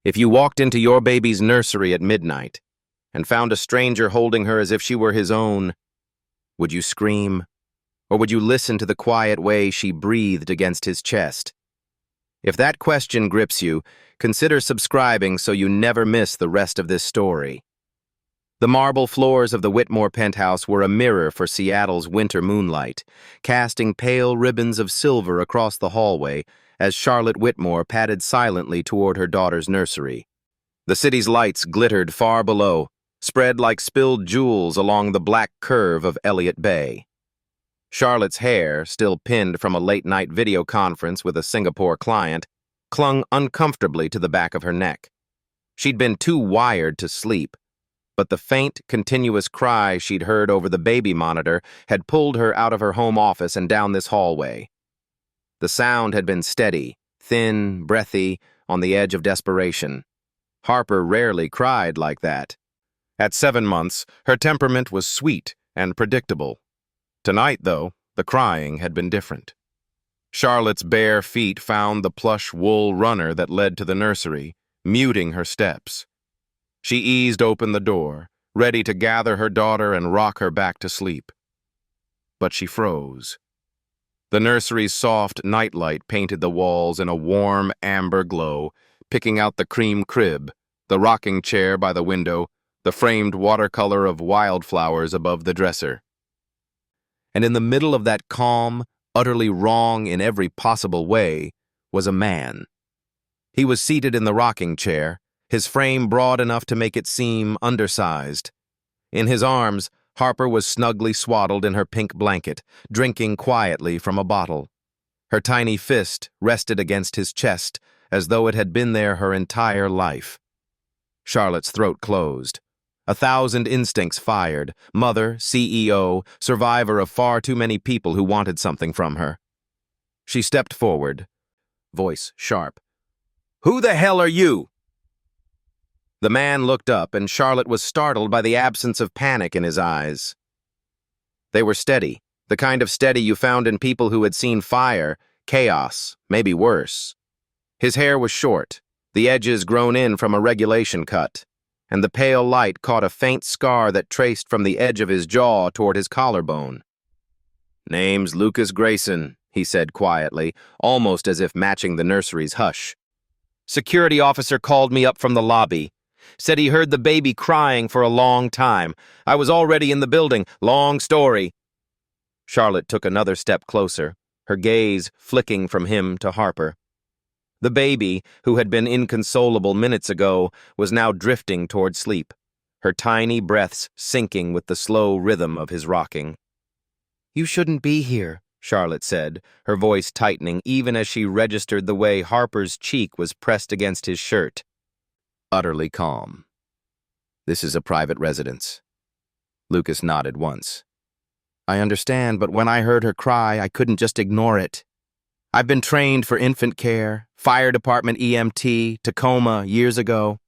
If you walked into your baby's nursery at midnight and found a stranger holding her as if she were his own, would you scream? Or would you listen to the quiet way she breathed against his chest? If that question grips you, consider subscribing so you never miss the rest of this story. The marble floors of the Whitmore penthouse were a mirror for Seattle's winter moonlight, casting pale ribbons of silver across the hallway as Charlotte Whitmore padded silently toward her daughter's nursery. The city's lights glittered far below, spread like spilled jewels along the black curve of Elliott Bay. Charlotte's hair, still pinned from a late-night video conference with a Singapore client, clung uncomfortably to the back of her neck. She'd been too wired to sleep, but the faint, continuous cry she'd heard over the baby monitor had pulled her out of her home office and down this hallway. The sound had been steady, thin, breathy, on the edge of desperation. Harper rarely cried like that. At 7 months, her temperament was sweet and predictable. Tonight, though, the crying had been different. Charlotte's bare feet found the plush wool runner that led to the nursery, muting her steps. She eased open the door, ready to gather her daughter and rock her back to sleep. But she froze. The nursery's soft nightlight painted the walls in a warm amber glow, picking out the cream crib, the rocking chair by the window, the framed watercolor of wildflowers above the dresser. And in the middle of that calm, utterly wrong in every possible way, was a man. He was seated in the rocking chair, his frame broad enough to make it seem undersized. In his arms, Harper was snugly swaddled in her pink blanket, drinking quietly from a bottle. Her tiny fist rested against his chest, as though it had been there her entire life. Charlotte's throat closed. 1,000 instincts fired, mother, CEO, survivor of far too many people who wanted something from her. She stepped forward, voice sharp. "Who the hell are you?" The man looked up, and Charlotte was startled by the absence of panic in his eyes. They were steady, the kind of steady you found in people who had seen fire, chaos, maybe worse. His hair was short, the edges grown in from a regulation cut, and the pale light caught a faint scar that traced from the edge of his jaw toward his collarbone. "Name's Lucas Grayson," he said quietly, almost as if matching the nursery's hush. "Security officer called me up from the lobby. Said he heard the baby crying for a long time. I was already in the building. Long story." Charlotte took another step closer, her gaze flicking from him to Harper. The baby, who had been inconsolable minutes ago, was now drifting toward sleep, her tiny breaths sinking with the slow rhythm of his rocking. "You shouldn't be here," Charlotte said, her voice tightening even as she registered the way Harper's cheek was pressed against his shirt. Utterly calm. "This is a private residence." Lucas nodded once. "I understand, but when I heard her cry, I couldn't just ignore it. I've been trained for infant care, fire department EMT, Tacoma, years ago."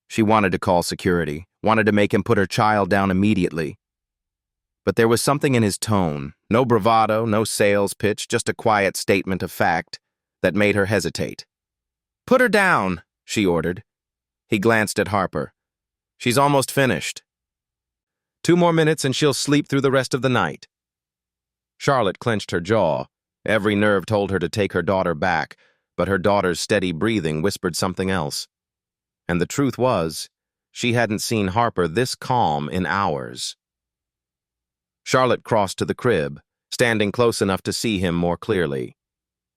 She wanted to call security, wanted to make him put her child down immediately. But there was something in his tone, no bravado, no sales pitch, just a quiet statement of fact, that made her hesitate. "Put her down," she ordered. He glanced at Harper. "She's almost finished. 2 more minutes and she'll sleep through the rest of the night." Charlotte clenched her jaw. Every nerve told her to take her daughter back, but her daughter's steady breathing whispered something else. And the truth was, she hadn't seen Harper this calm in hours. Charlotte crossed to the crib, standing close enough to see him more clearly.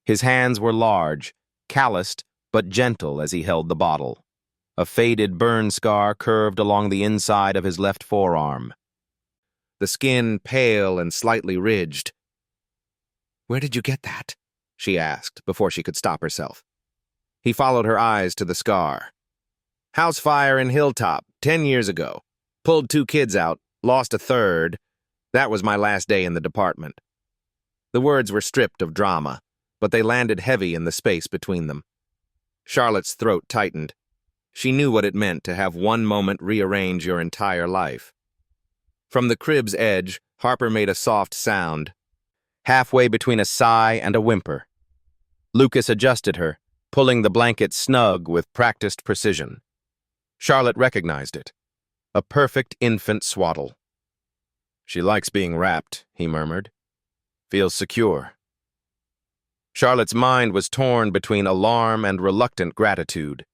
His hands were large, calloused, but gentle as he held the bottle. A faded burn scar curved along the inside of his left forearm. The skin pale and slightly ridged. "Where did you get that?" she asked before she could stop herself. He followed her eyes to the scar. "House fire in Hilltop, 10 years ago. Pulled 2 kids out, lost a third. That was my last day in the department." The words were stripped of drama, but they landed heavy in the space between them. Charlotte's throat tightened. She knew what it meant to have one moment rearrange your entire life. From the crib's edge, Harper made a soft sound, halfway between a sigh and a whimper. Lucas adjusted her, pulling the blanket snug with practiced precision. Charlotte recognized it. A perfect infant swaddle. "She likes being wrapped," he murmured. "Feels secure." Charlotte's mind was torn between alarm and reluctant gratitude.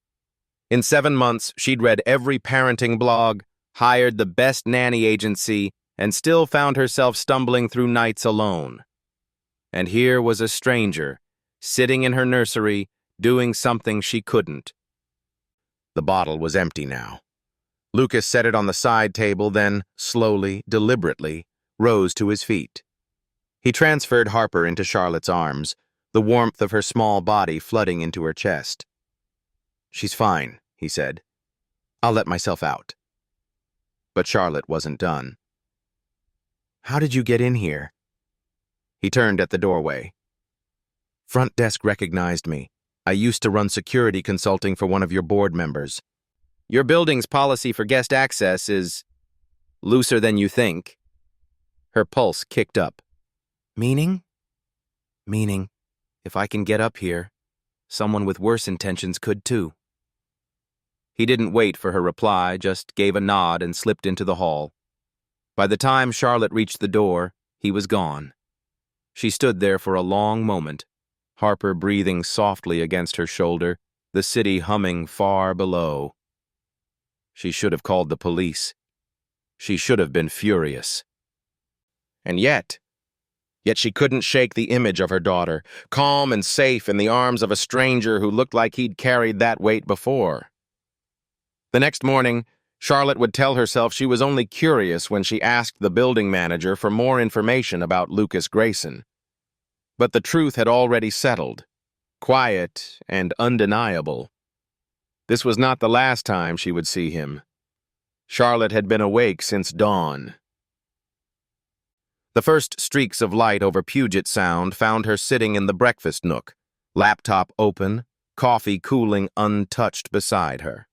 In 7 months, she'd read every parenting blog, hired the best nanny agency, and still found herself stumbling through nights alone. And here was a stranger, sitting in her nursery, doing something she couldn't. The bottle was empty now. Lucas set it on the side table, then, slowly, deliberately, rose to his feet. He transferred Harper into Charlotte's arms, the warmth of her small body flooding into her chest. "She's fine," he said. "I'll let myself out." But Charlotte wasn't done. "How did you get in here?" He turned at the doorway. "Front desk recognized me. I used to run security consulting for one of your board members. Your building's policy for guest access is looser than you think." Her pulse kicked up. "Meaning?" "Meaning, if I can get up here, someone with worse intentions could too." He didn't wait for her reply, just gave a nod and slipped into the hall. By the time Charlotte reached the door, he was gone. She stood there for a long moment, Harper breathing softly against her shoulder, the city humming far below. She should have called the police. She should have been furious. And yet she couldn't shake the image of her daughter, calm and safe in the arms of a stranger who looked like he'd carried that weight before. The next morning, Charlotte would tell herself she was only curious when she asked the building manager for more information about Lucas Grayson. But the truth had already settled, quiet and undeniable. This was not the last time she would see him. Charlotte had been awake since dawn. The first streaks of light over Puget Sound found her sitting in the breakfast nook, laptop open, coffee cooling untouched beside her.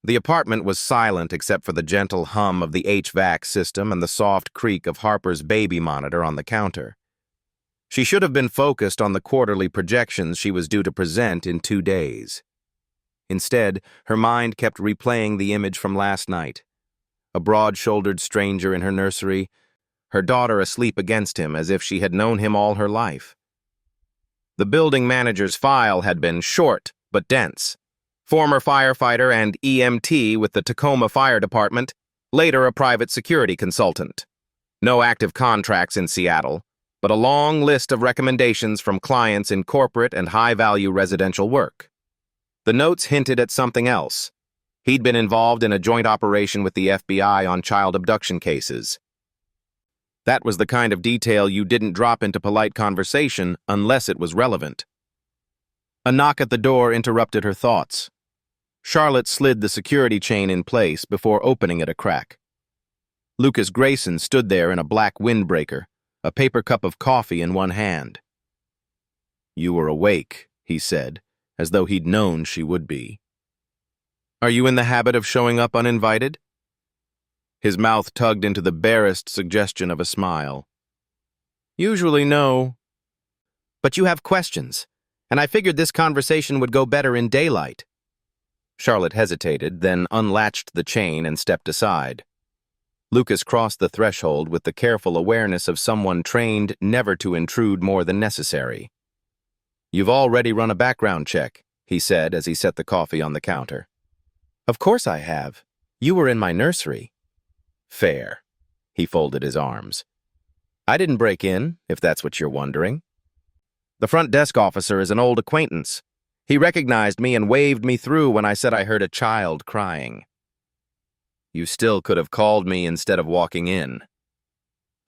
The apartment was silent except for the gentle hum of the HVAC system and the soft creak of Harper's baby monitor on the counter. She should have been focused on the quarterly projections she was due to present in 2 days. Instead, her mind kept replaying the image from last night. A broad-shouldered stranger in her nursery, her daughter asleep against him as if she had known him all her life. The building manager's file had been short but dense. Former firefighter and EMT with the Tacoma Fire Department, later a private security consultant. No active contracts in Seattle, but a long list of recommendations from clients in corporate and high-value residential work. The notes hinted at something else. He'd been involved in a joint operation with the FBI on child abduction cases. That was the kind of detail you didn't drop into polite conversation unless it was relevant. A knock at the door interrupted her thoughts. Charlotte slid the security chain in place before opening it a crack. Lucas Grayson stood there in a black windbreaker, a paper cup of coffee in one hand. "You were awake," he said, as though he'd known she would be. "Are you in the habit of showing up uninvited?" His mouth tugged into the barest suggestion of a smile. "Usually no. But you have questions, and I figured this conversation would go better in daylight." Charlotte hesitated, then unlatched the chain and stepped aside. Lucas crossed the threshold with the careful awareness of someone trained never to intrude more than necessary. "You've already run a background check," he said as he set the coffee on the counter. "Of course I have. You were in my nursery." "Fair." He folded his arms. "I didn't break in, if that's what you're wondering. The front desk officer is an old acquaintance. He recognized me and waved me through when I said I heard a child crying." "You still could have called me instead of walking in."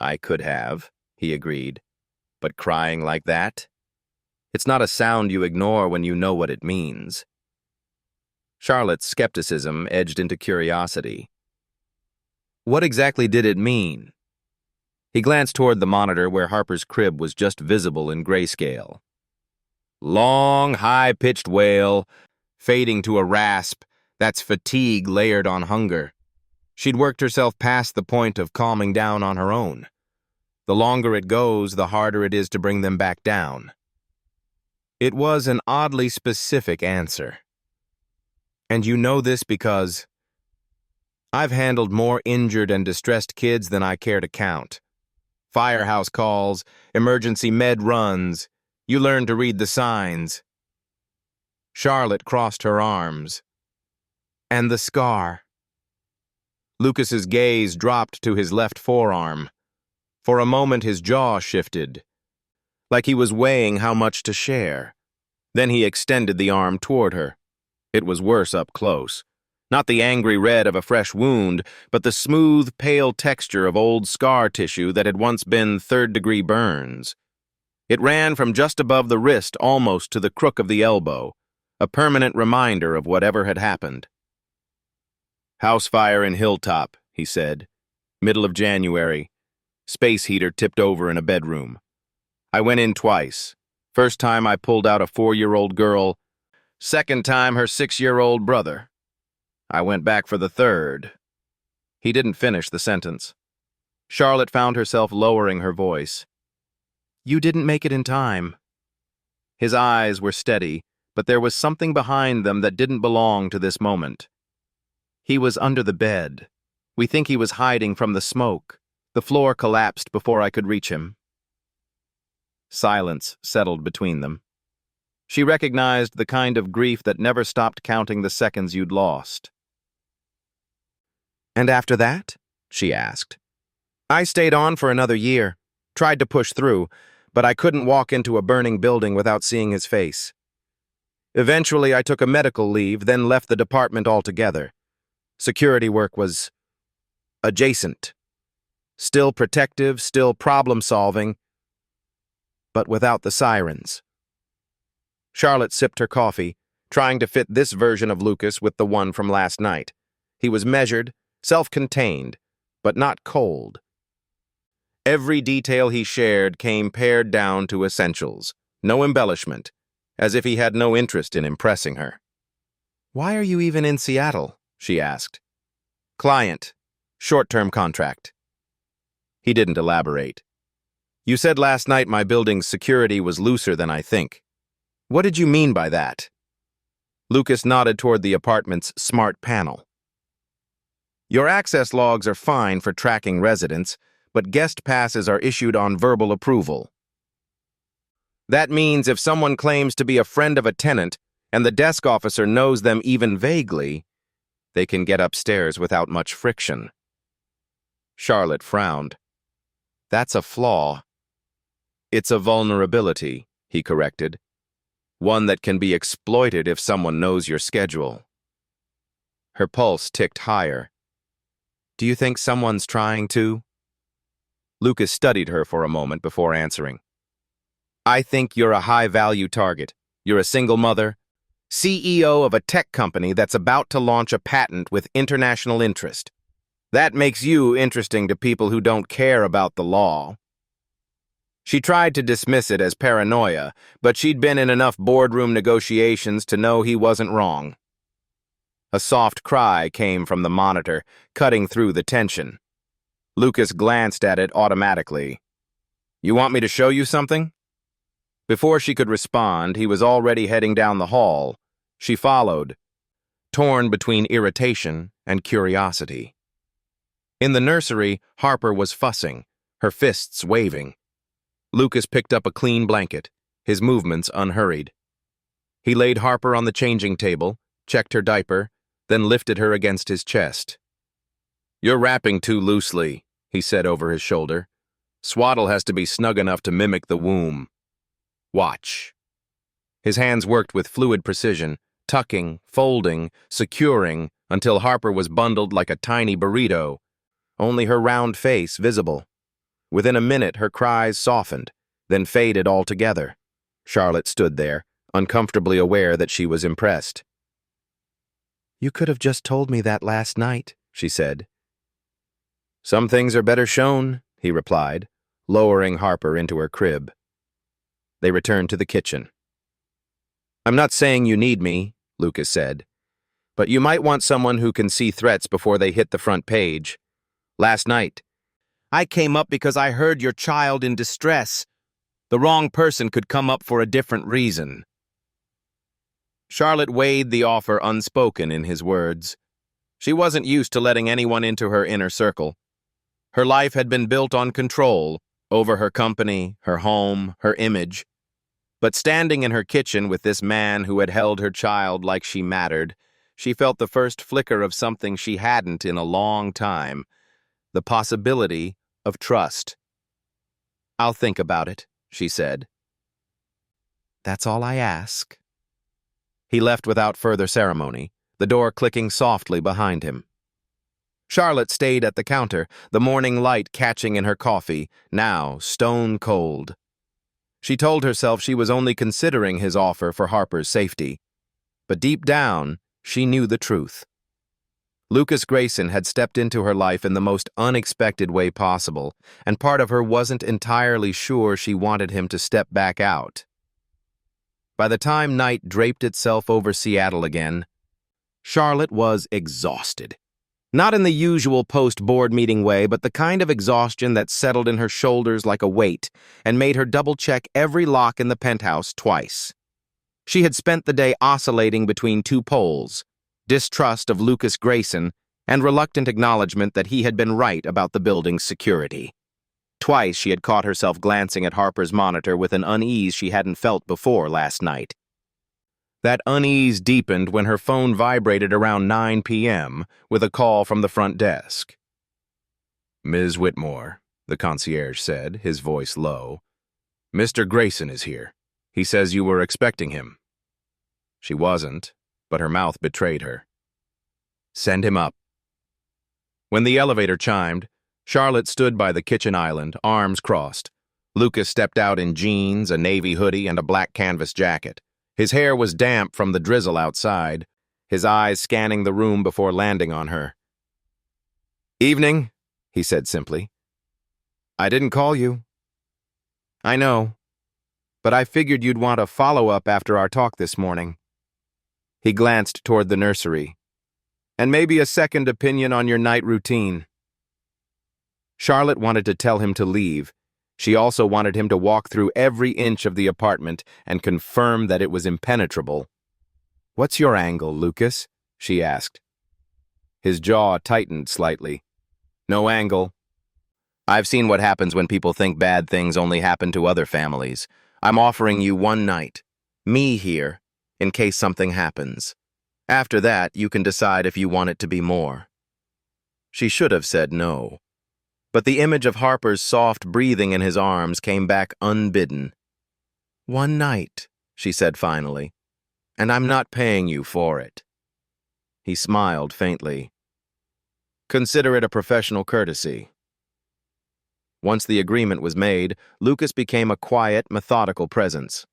"I could have," he agreed. "But crying like that? It's not a sound you ignore when you know what it means." Charlotte's skepticism edged into curiosity. "What exactly did it mean?" He glanced toward the monitor where Harper's crib was just visible in grayscale. Long, high-pitched wail, fading to a rasp. That's fatigue layered on hunger. She'd worked herself past the point of calming down on her own. The longer it goes, the harder it is to bring them back down. It was an oddly specific answer. And you know this because I've handled more injured and distressed kids than I care to count. Firehouse calls, emergency med runs. You learn to read the signs. Charlotte crossed her arms. And the scar. Lucas's gaze dropped to his left forearm. For a moment his jaw shifted, like he was weighing how much to share. Then he extended the arm toward her. It was worse up close. Not the angry red of a fresh wound, but the smooth, pale texture of old scar tissue that had once been third-degree burns. It ran from just above the wrist almost to the crook of the elbow, a permanent reminder of whatever had happened. "House fire in Hilltop," he said. "Middle of January. Space heater tipped over in a bedroom. I went in twice. First time I pulled out a 4-year-old girl. Second time her 6-year-old brother. I went back for the third." He didn't finish the sentence. Charlotte found herself lowering her voice. "You didn't make it in time." His eyes were steady, but there was something behind them that didn't belong to this moment. "He was under the bed. We think he was hiding from the smoke. The floor collapsed before I could reach him." Silence settled between them. She recognized the kind of grief that never stopped counting the seconds you'd lost. "And after that?" she asked. "I stayed on for another year, tried to push through, but I couldn't walk into a burning building without seeing his face. Eventually, I took a medical leave, then left the department altogether. Security work was adjacent. Still protective, still problem-solving, but without the sirens." Charlotte sipped her coffee, trying to fit this version of Lucas with the one from last night. He was measured, self-contained, but not cold. Every detail he shared came pared down to essentials, no embellishment, as if he had no interest in impressing her. "Why are you even in Seattle?" she asked. "Client. Short-term contract." He didn't elaborate. "You said last night my building's security was looser than I think. What did you mean by that?" Lucas nodded toward the apartment's smart panel. "Your access logs are fine for tracking residents, but guest passes are issued on verbal approval. That means if someone claims to be a friend of a tenant and the desk officer knows them even vaguely, they can get upstairs without much friction." Charlotte frowned. "That's a flaw." "It's a vulnerability," he corrected. "One that can be exploited if someone knows your schedule." Her pulse ticked higher. "Do you think someone's trying to?" Lucas studied her for a moment before answering. "I think you're a high-value target. You're a single mother, CEO of a tech company that's about to launch a patent with international interest. That makes you interesting to people who don't care about the law." She tried to dismiss it as paranoia, but she'd been in enough boardroom negotiations to know he wasn't wrong. A soft cry came from the monitor, cutting through the tension. Lucas glanced at it automatically. "You want me to show you something?" Before she could respond, he was already heading down the hall. She followed, torn between irritation and curiosity. In the nursery, Harper was fussing, her fists waving. Lucas picked up a clean blanket, his movements unhurried. He laid Harper on the changing table, checked her diaper, then lifted her against his chest. "You're wrapping too loosely," he said over his shoulder. "Swaddle has to be snug enough to mimic the womb. Watch." His hands worked with fluid precision, tucking, folding, securing, until Harper was bundled like a tiny burrito, only her round face visible. Within a minute, her cries softened, then faded altogether. Charlotte stood there, uncomfortably aware that she was impressed. "You could have just told me that last night," she said. "Some things are better shown," he replied, lowering Harper into her crib. They returned to the kitchen. "I'm not saying you need me," Lucas said, "but you might want someone who can see threats before they hit the front page. Last night, I came up because I heard your child in distress. The wrong person could come up for a different reason." Charlotte weighed the offer unspoken in his words. She wasn't used to letting anyone into her inner circle. Her life had been built on control over her company, her home, her image. But standing in her kitchen with this man who had held her child like she mattered, she felt the first flicker of something she hadn't in a long time, the possibility of trust. "I'll think about it," she said. "That's all I ask." He left without further ceremony, the door clicking softly behind him. Charlotte stayed at the counter, the morning light catching in her coffee, now stone cold. She told herself she was only considering his offer for Harper's safety. But deep down, she knew the truth. Lucas Grayson had stepped into her life in the most unexpected way possible, and part of her wasn't entirely sure she wanted him to step back out. By the time night draped itself over Seattle again, Charlotte was exhausted. Not in the usual post-board meeting way, but the kind of exhaustion that settled in her shoulders like a weight and made her double-check every lock in the penthouse twice. She had spent the day oscillating between two poles, distrust of Lucas Grayson and reluctant acknowledgement that he had been right about the building's security. Twice she had caught herself glancing at Harper's monitor with an unease she hadn't felt before last night. That unease deepened when her phone vibrated around 9 p.m. with a call from the front desk. "Ms. Whitmore," the concierge said, his voice low. "Mr. Grayson is here. He says you were expecting him." She wasn't, but her mouth betrayed her. "Send him up." When the elevator chimed, Charlotte stood by the kitchen island, arms crossed. Lucas stepped out in jeans, a navy hoodie, and a black canvas jacket. His hair was damp from the drizzle outside, his eyes scanning the room before landing on her. "Evening," he said simply. "I didn't call you." "I know, but I figured you'd want a follow-up after our talk this morning." He glanced toward the nursery. "And maybe a second opinion on your night routine." Charlotte wanted to tell him to leave. She also wanted him to walk through every inch of the apartment and confirm that it was impenetrable. "What's your angle, Lucas?" she asked. His jaw tightened slightly. "No angle. I've seen what happens when people think bad things only happen to other families. I'm offering you one night, me here, in case something happens. After that, you can decide if you want it to be more." She should have said no. But the image of Harper's soft breathing in his arms came back unbidden. "One night," she said finally, "and I'm not paying you for it." He smiled faintly. "Consider it a professional courtesy." Once the agreement was made, Lucas became a quiet, methodical presence.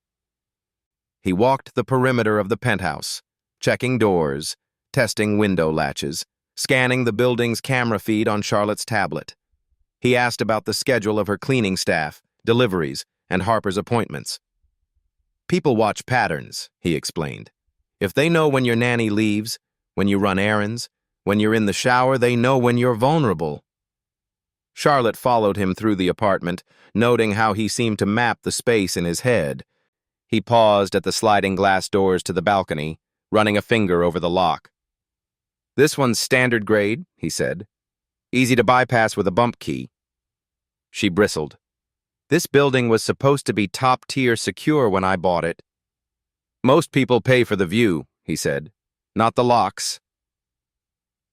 He walked the perimeter of the penthouse, checking doors, testing window latches, scanning the building's camera feed on Charlotte's tablet. He asked about the schedule of her cleaning staff, deliveries, and Harper's appointments. "People watch patterns," he explained. "If they know when your nanny leaves, when you run errands, when you're in the shower, they know when you're vulnerable." Charlotte followed him through the apartment, noting how he seemed to map the space in his head. He paused at the sliding glass doors to the balcony, running a finger over the lock. "This one's standard grade," he said. "Easy to bypass with a bump key." She bristled. "This building was supposed to be top-tier secure when I bought it." "Most people pay for the view," he said, "not the locks."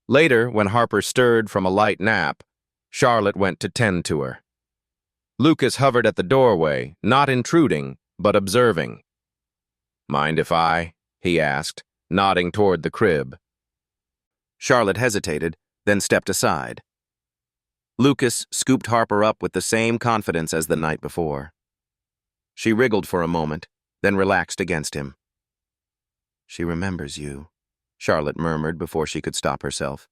Later, when Harper stirred from a light nap, Charlotte went to tend to her. Lucas hovered at the doorway, not intruding, but observing. "Mind if I?" he asked, nodding toward the crib. Charlotte hesitated, then stepped aside. Lucas scooped Harper up with the same confidence as the night before. She wriggled for a moment, then relaxed against him. "She remembers you," Charlotte murmured before she could stop herself.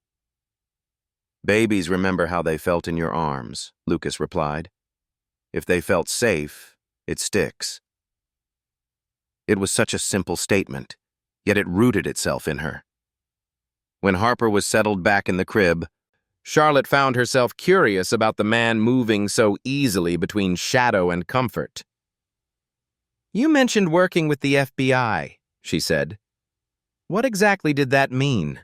"Babies remember how they felt in your arms," Lucas replied. "If they felt safe, it sticks." It was such a simple statement, yet it rooted itself in her. When Harper was settled back in the crib, Charlotte found herself curious about the man moving so easily between shadow and comfort. "You mentioned working with the FBI," she said. What exactly did that mean?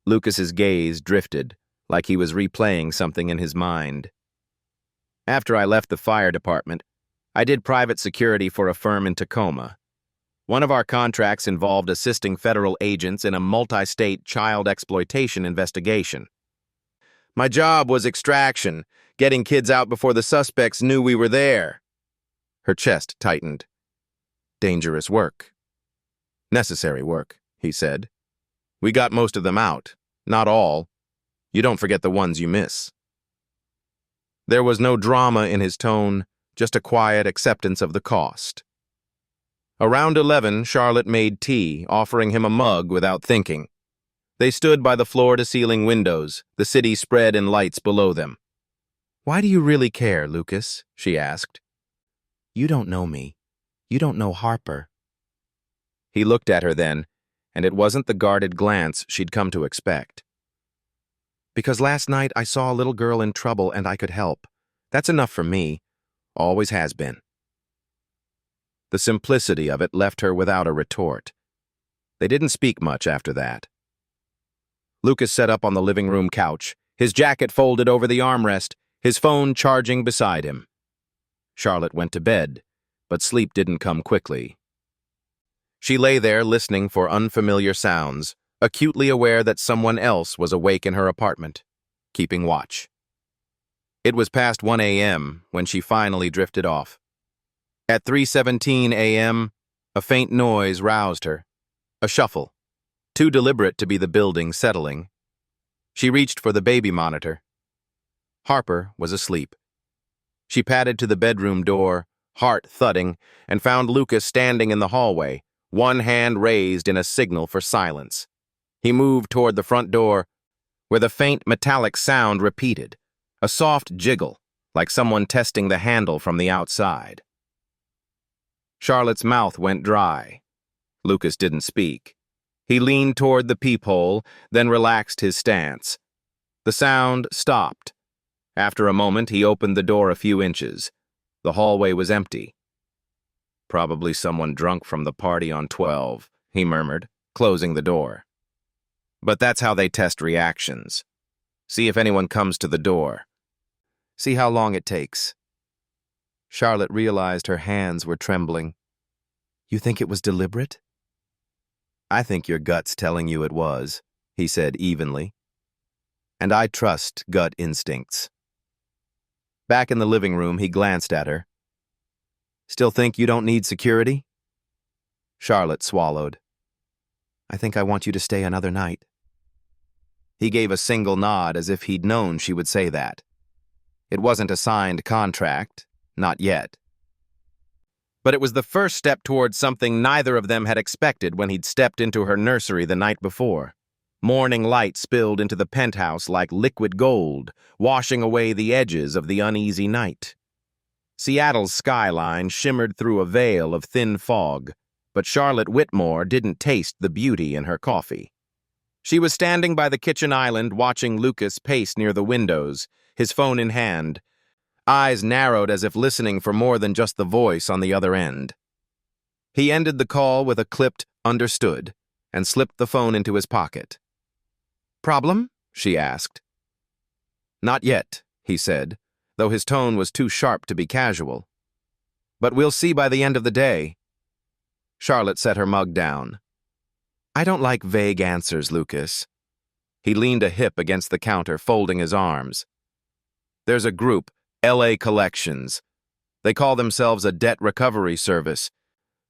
Lucas's gaze drifted, like he was replaying something in his mind. After I left the fire department, I did private security for a firm in Tacoma. One of our contracts involved assisting federal agents in a multi-state child exploitation investigation. My job was extraction, getting kids out before the suspects knew we were there. Her chest tightened. Dangerous work. Necessary work, he said. We got most of them out. Not all. You don't forget the ones you miss. There was no drama in his tone, just a quiet acceptance of the cost. Around 11, Charlotte made tea, offering him a mug without thinking. They stood by the floor-to-ceiling windows, the city spread in lights below them. "Why do you really care, Lucas?" she asked. "You don't know me. You don't know Harper." He looked at her then, and it wasn't the guarded glance she'd come to expect. "Because last night I saw a little girl in trouble and I could help. That's enough for me. Always has been." The simplicity of it left her without a retort. They didn't speak much after that. Lucas sat up on the living room couch, his jacket folded over the armrest, his phone charging beside him. Charlotte went to bed, but sleep didn't come quickly. She lay there listening for unfamiliar sounds, acutely aware that someone else was awake in her apartment, keeping watch. It was past 1 a.m. when she finally drifted off. At 3:17 a.m., a faint noise roused her. A shuffle, too deliberate to be the building settling. She reached for the baby monitor. Harper was asleep. She padded to the bedroom door, heart thudding, and found Lucas standing in the hallway, one hand raised in a signal for silence. He moved toward the front door, where the faint metallic sound repeated, a soft jiggle, like someone testing the handle from the outside. Charlotte's mouth went dry. Lucas didn't speak. He leaned toward the peephole, then relaxed his stance. The sound stopped. After a moment, he opened the door a few inches. The hallway was empty. "Probably someone drunk from the party on 12, he murmured, closing the door. But that's how they test reactions. See if anyone comes to the door. See how long it takes." Charlotte realized her hands were trembling. "You think it was deliberate?" "I think your gut's telling you it was," he said evenly. "And I trust gut instincts." Back in the living room, he glanced at her. "Still think you don't need security?" Charlotte swallowed. "I think I want you to stay another night." He gave a single nod as if he'd known she would say that. It wasn't a signed contract, not yet. But it was the first step towards something neither of them had expected when he'd stepped into her nursery the night before. Morning light spilled into the penthouse like liquid gold, washing away the edges of the uneasy night. Seattle's skyline shimmered through a veil of thin fog, but Charlotte Whitmore didn't taste the beauty in her coffee. She was standing by the kitchen island watching Lucas pace near the windows, his phone in hand, eyes narrowed as if listening for more than just the voice on the other end. He ended the call with a clipped "understood" and slipped the phone into his pocket. "Problem?" she asked. "Not yet," he said, though his tone was too sharp to be casual. "But we'll see by the end of the day." Charlotte set her mug down. "I don't like vague answers, Lucas." He leaned a hip against the counter, folding his arms. "There's a group, LA Collections. They call themselves a debt recovery service,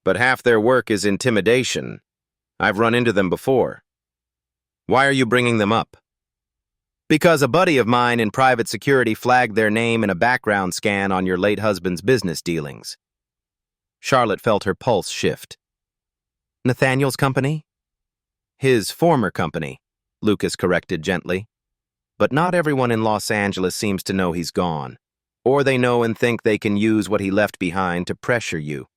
but half their work is intimidation. I've run into them before." "Why are you bringing them up?" "Because a buddy of mine in private security flagged their name in a background scan on your late husband's business dealings." Charlotte felt her pulse shift. "Nathaniel's company?" "His former company," Lucas corrected gently. "But not everyone in Los Angeles seems to know he's gone, or they know and think they can use what he left behind to pressure you."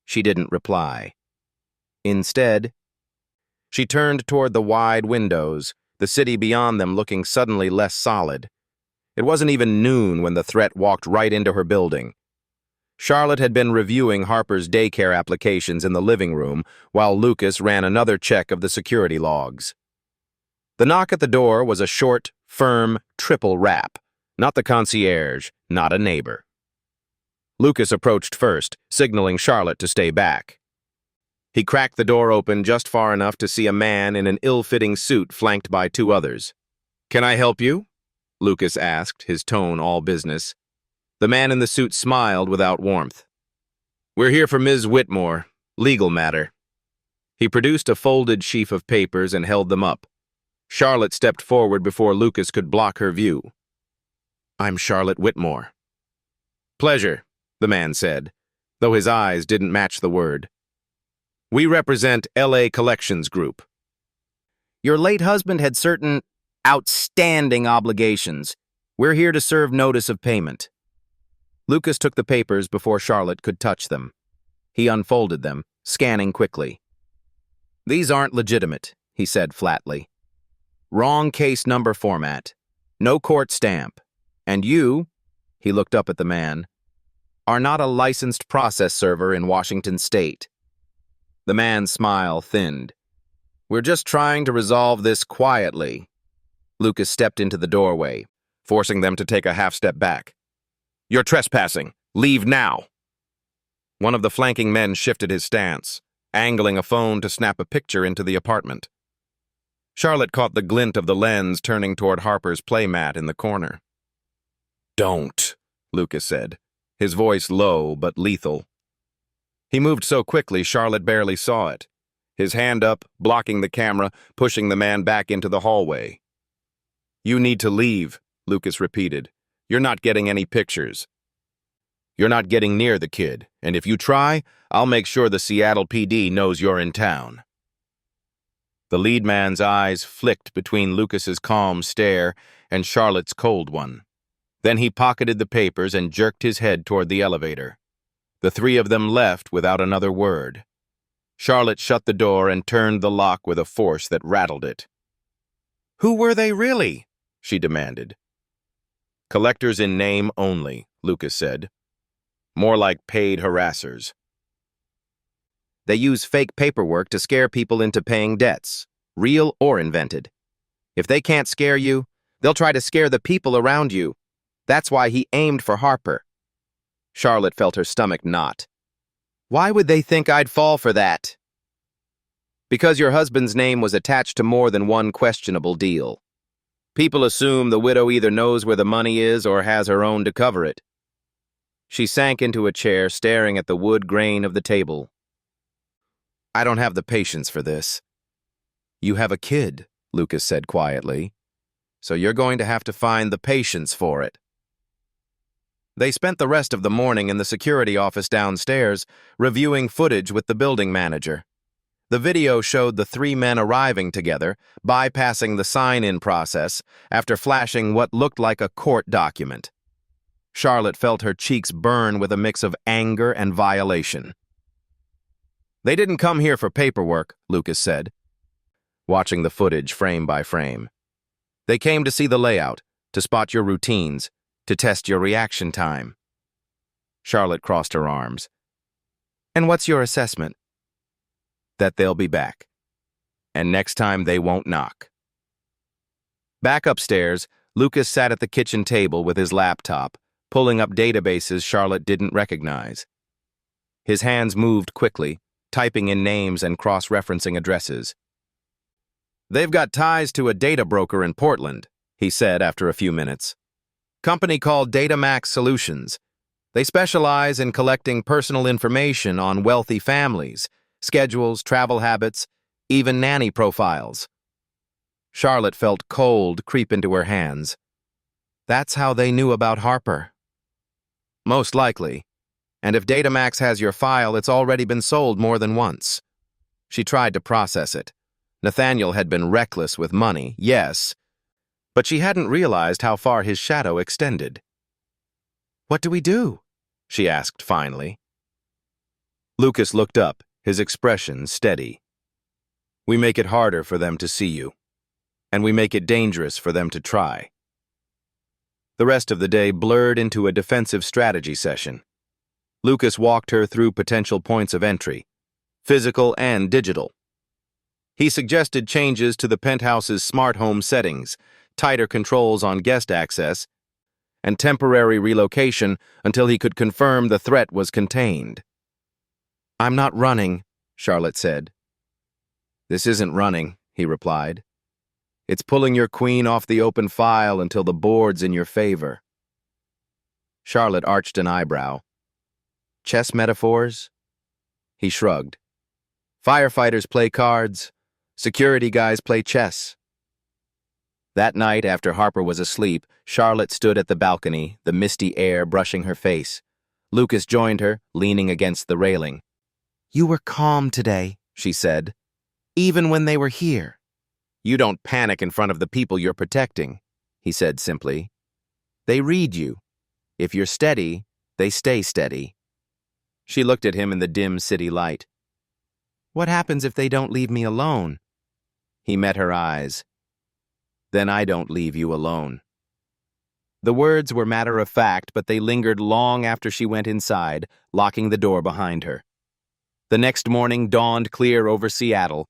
She didn't reply. Instead, she turned toward the wide windows, the city beyond them looking suddenly less solid. It wasn't even noon when the threat walked right into her building. Charlotte had been reviewing Harper's daycare applications in the living room while Lucas ran another check of the security logs. The knock at the door was a short, firm, triple rap. Not the concierge, not a neighbor. Lucas approached first, signaling Charlotte to stay back. He cracked the door open just far enough to see a man in an ill-fitting suit flanked by two others. "Can I help you?" Lucas asked, his tone all business. The man in the suit smiled without warmth. "We're here for Ms. Whitmore. Legal matter." He produced a folded sheaf of papers and held them up. Charlotte stepped forward before Lucas could block her view. "I'm Charlotte Whitmore." "Pleasure," the man said, though his eyes didn't match the word. "We represent L.A. Collections Group." "Your late husband had certain outstanding obligations. We're here to serve notice of payment." Lucas took the papers before Charlotte could touch them. He unfolded them, scanning quickly. "These aren't legitimate," he said flatly. "Wrong case number format. No court stamp. And you," he looked up at the man, "are not a licensed process server in Washington State." The man's smile thinned. "We're just trying to resolve this quietly." Lucas stepped into the doorway, forcing them to take a half-step back. "You're trespassing. Leave now." One of the flanking men shifted his stance, angling a phone to snap a picture into the apartment. Charlotte caught the glint of the lens turning toward Harper's playmat in the corner. "Don't," Lucas said, his voice low but lethal. He moved so quickly Charlotte barely saw it, his hand up, blocking the camera, pushing the man back into the hallway. "You need to leave," Lucas repeated. "You're not getting any pictures. You're not getting near the kid, and if you try, I'll make sure the Seattle PD knows you're in town." The lead man's eyes flicked between Lucas's calm stare and Charlotte's cold one. Then he pocketed the papers and jerked his head toward the elevator. The three of them left without another word. Charlotte shut the door and turned the lock with a force that rattled it. "Who were they really?" she demanded. "Collectors in name only," Lucas said. "More like paid harassers. They use fake paperwork to scare people into paying debts, real or invented. If they can't scare you, they'll try to scare the people around you. That's why he aimed for Harper." Charlotte felt her stomach knot. "Why would they think I'd fall for that?" "Because your husband's name was attached to more than one questionable deal. People assume the widow either knows where the money is or has her own to cover it." She sank into a chair, staring at the wood grain of the table. "I don't have the patience for this." "You have a kid," Lucas said quietly, "so you're going to have to find the patience for it." They spent the rest of the morning in the security office downstairs, reviewing footage with the building manager. The video showed the three men arriving together, bypassing the sign-in process, after flashing what looked like a court document. Charlotte felt her cheeks burn with a mix of anger and violation. "They didn't come here for paperwork," Lucas said, watching the footage frame by frame. "They came to see the layout, to spot your routines, to test your reaction time." Charlotte crossed her arms. "And what's your assessment?" "That they'll be back. And next time they won't knock." Back upstairs, Lucas sat at the kitchen table with his laptop, pulling up databases Charlotte didn't recognize. His hands moved quickly, typing in names and cross-referencing addresses. "They've got ties to a data broker in Portland," he said after a few minutes. "Company called DataMax Solutions. They specialize in collecting personal information on wealthy families, schedules, travel habits, even nanny profiles." Charlotte felt cold creep into her hands. That's how they knew about Harper. Most likely. And if DataMax has your file, it's already been sold more than once. She tried to process it. Nathaniel had been reckless with money, yes, but she hadn't realized how far his shadow extended. "What do we do?" she asked finally. Lucas looked up, his expression steady. "We make it harder for them to see you, and we make it dangerous for them to try." The rest of the day blurred into a defensive strategy session. Lucas walked her through potential points of entry, physical and digital. He suggested changes to the penthouse's smart home settings, tighter controls on guest access, and temporary relocation until he could confirm the threat was contained. "I'm not running," Charlotte said. "This isn't running," he replied. "It's pulling your queen off the open file until the board's in your favor." Charlotte arched an eyebrow. "Chess metaphors?" He shrugged. "Firefighters play cards. Security guys play chess." That night, after Harper was asleep, Charlotte stood at the balcony, the misty air brushing her face. Lucas joined her, leaning against the railing. "You were calm today," she said, "even when they were here." "You don't panic in front of the people you're protecting," he said simply. "They read you. If you're steady, they stay steady." She looked at him in the dim city light. "What happens if they don't leave me alone?" He met her eyes. "Then I don't leave you alone." The words were matter of fact, but they lingered long after she went inside, locking the door behind her. The next morning dawned clear over Seattle,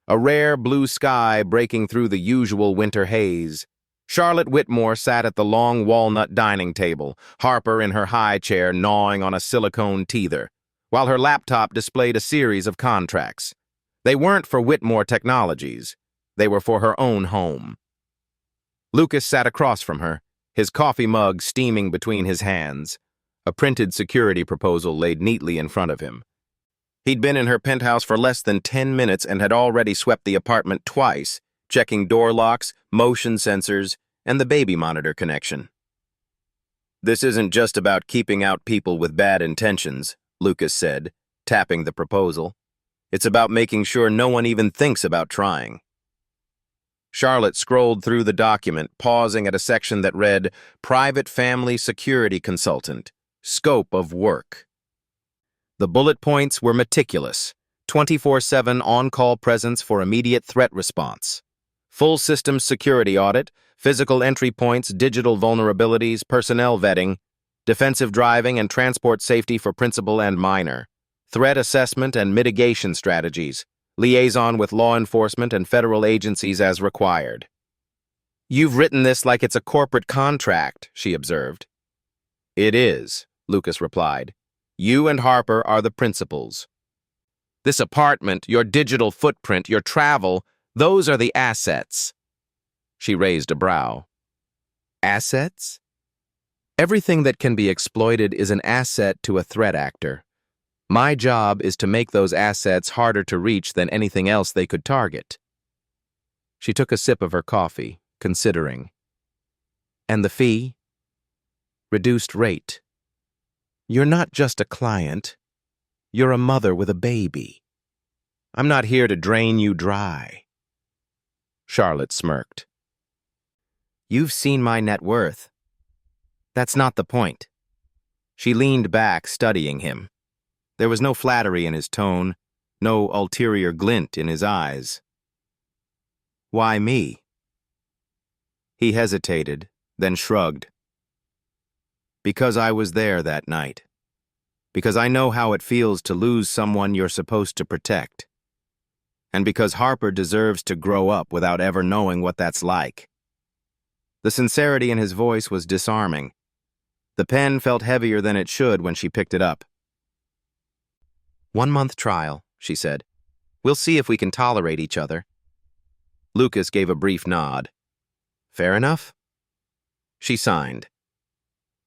a rare blue sky breaking through the usual winter haze. Charlotte Whitmore sat at the long walnut dining table, Harper in her high chair gnawing on a silicone teether, while her laptop displayed a series of contracts. They weren't for Whitmore Technologies. They were for her own home. Lucas sat across from her, his coffee mug steaming between his hands. A printed security proposal laid neatly in front of him. He'd been in her penthouse for less than 10 minutes and had already swept the apartment twice, checking door locks, motion sensors, and the baby monitor connection. "This isn't just about keeping out people with bad intentions," Lucas said, tapping the proposal. "It's about making sure no one even thinks about trying." Charlotte scrolled through the document, pausing at a section that read, "Private Family Security Consultant, Scope of Work." The bullet points were meticulous: 24/7 on-call presence for immediate threat response, full system security audit, physical entry points, digital vulnerabilities, personnel vetting, defensive driving and transport safety for principal and minor, threat assessment and mitigation strategies, liaison with law enforcement and federal agencies as required. "You've written this like it's a corporate contract," she observed. "It is," Lucas replied. "You and Harper are the principals. This apartment, your digital footprint, your travel, those are the assets." She raised a brow. "Assets?" "Everything that can be exploited is an asset to a threat actor. My job is to make those assets harder to reach than anything else they could target." She took a sip of her coffee, considering. "And the fee?" "Reduced rate." "You're not just a client. You're a mother with a baby. I'm not here to drain you dry." Charlotte smirked. "You've seen my net worth. That's not the point." She leaned back, studying him. There was no flattery in his tone, no ulterior glint in his eyes. "Why me?" He hesitated, then shrugged. "Because I was there that night. Because I know how it feels to lose someone you're supposed to protect. And because Harper deserves to grow up without ever knowing what that's like." The sincerity in his voice was disarming. The pen felt heavier than it should when she picked it up. "1-month trial," she said. "We'll see if we can tolerate each other." Lucas gave a brief nod. "Fair enough." She signed.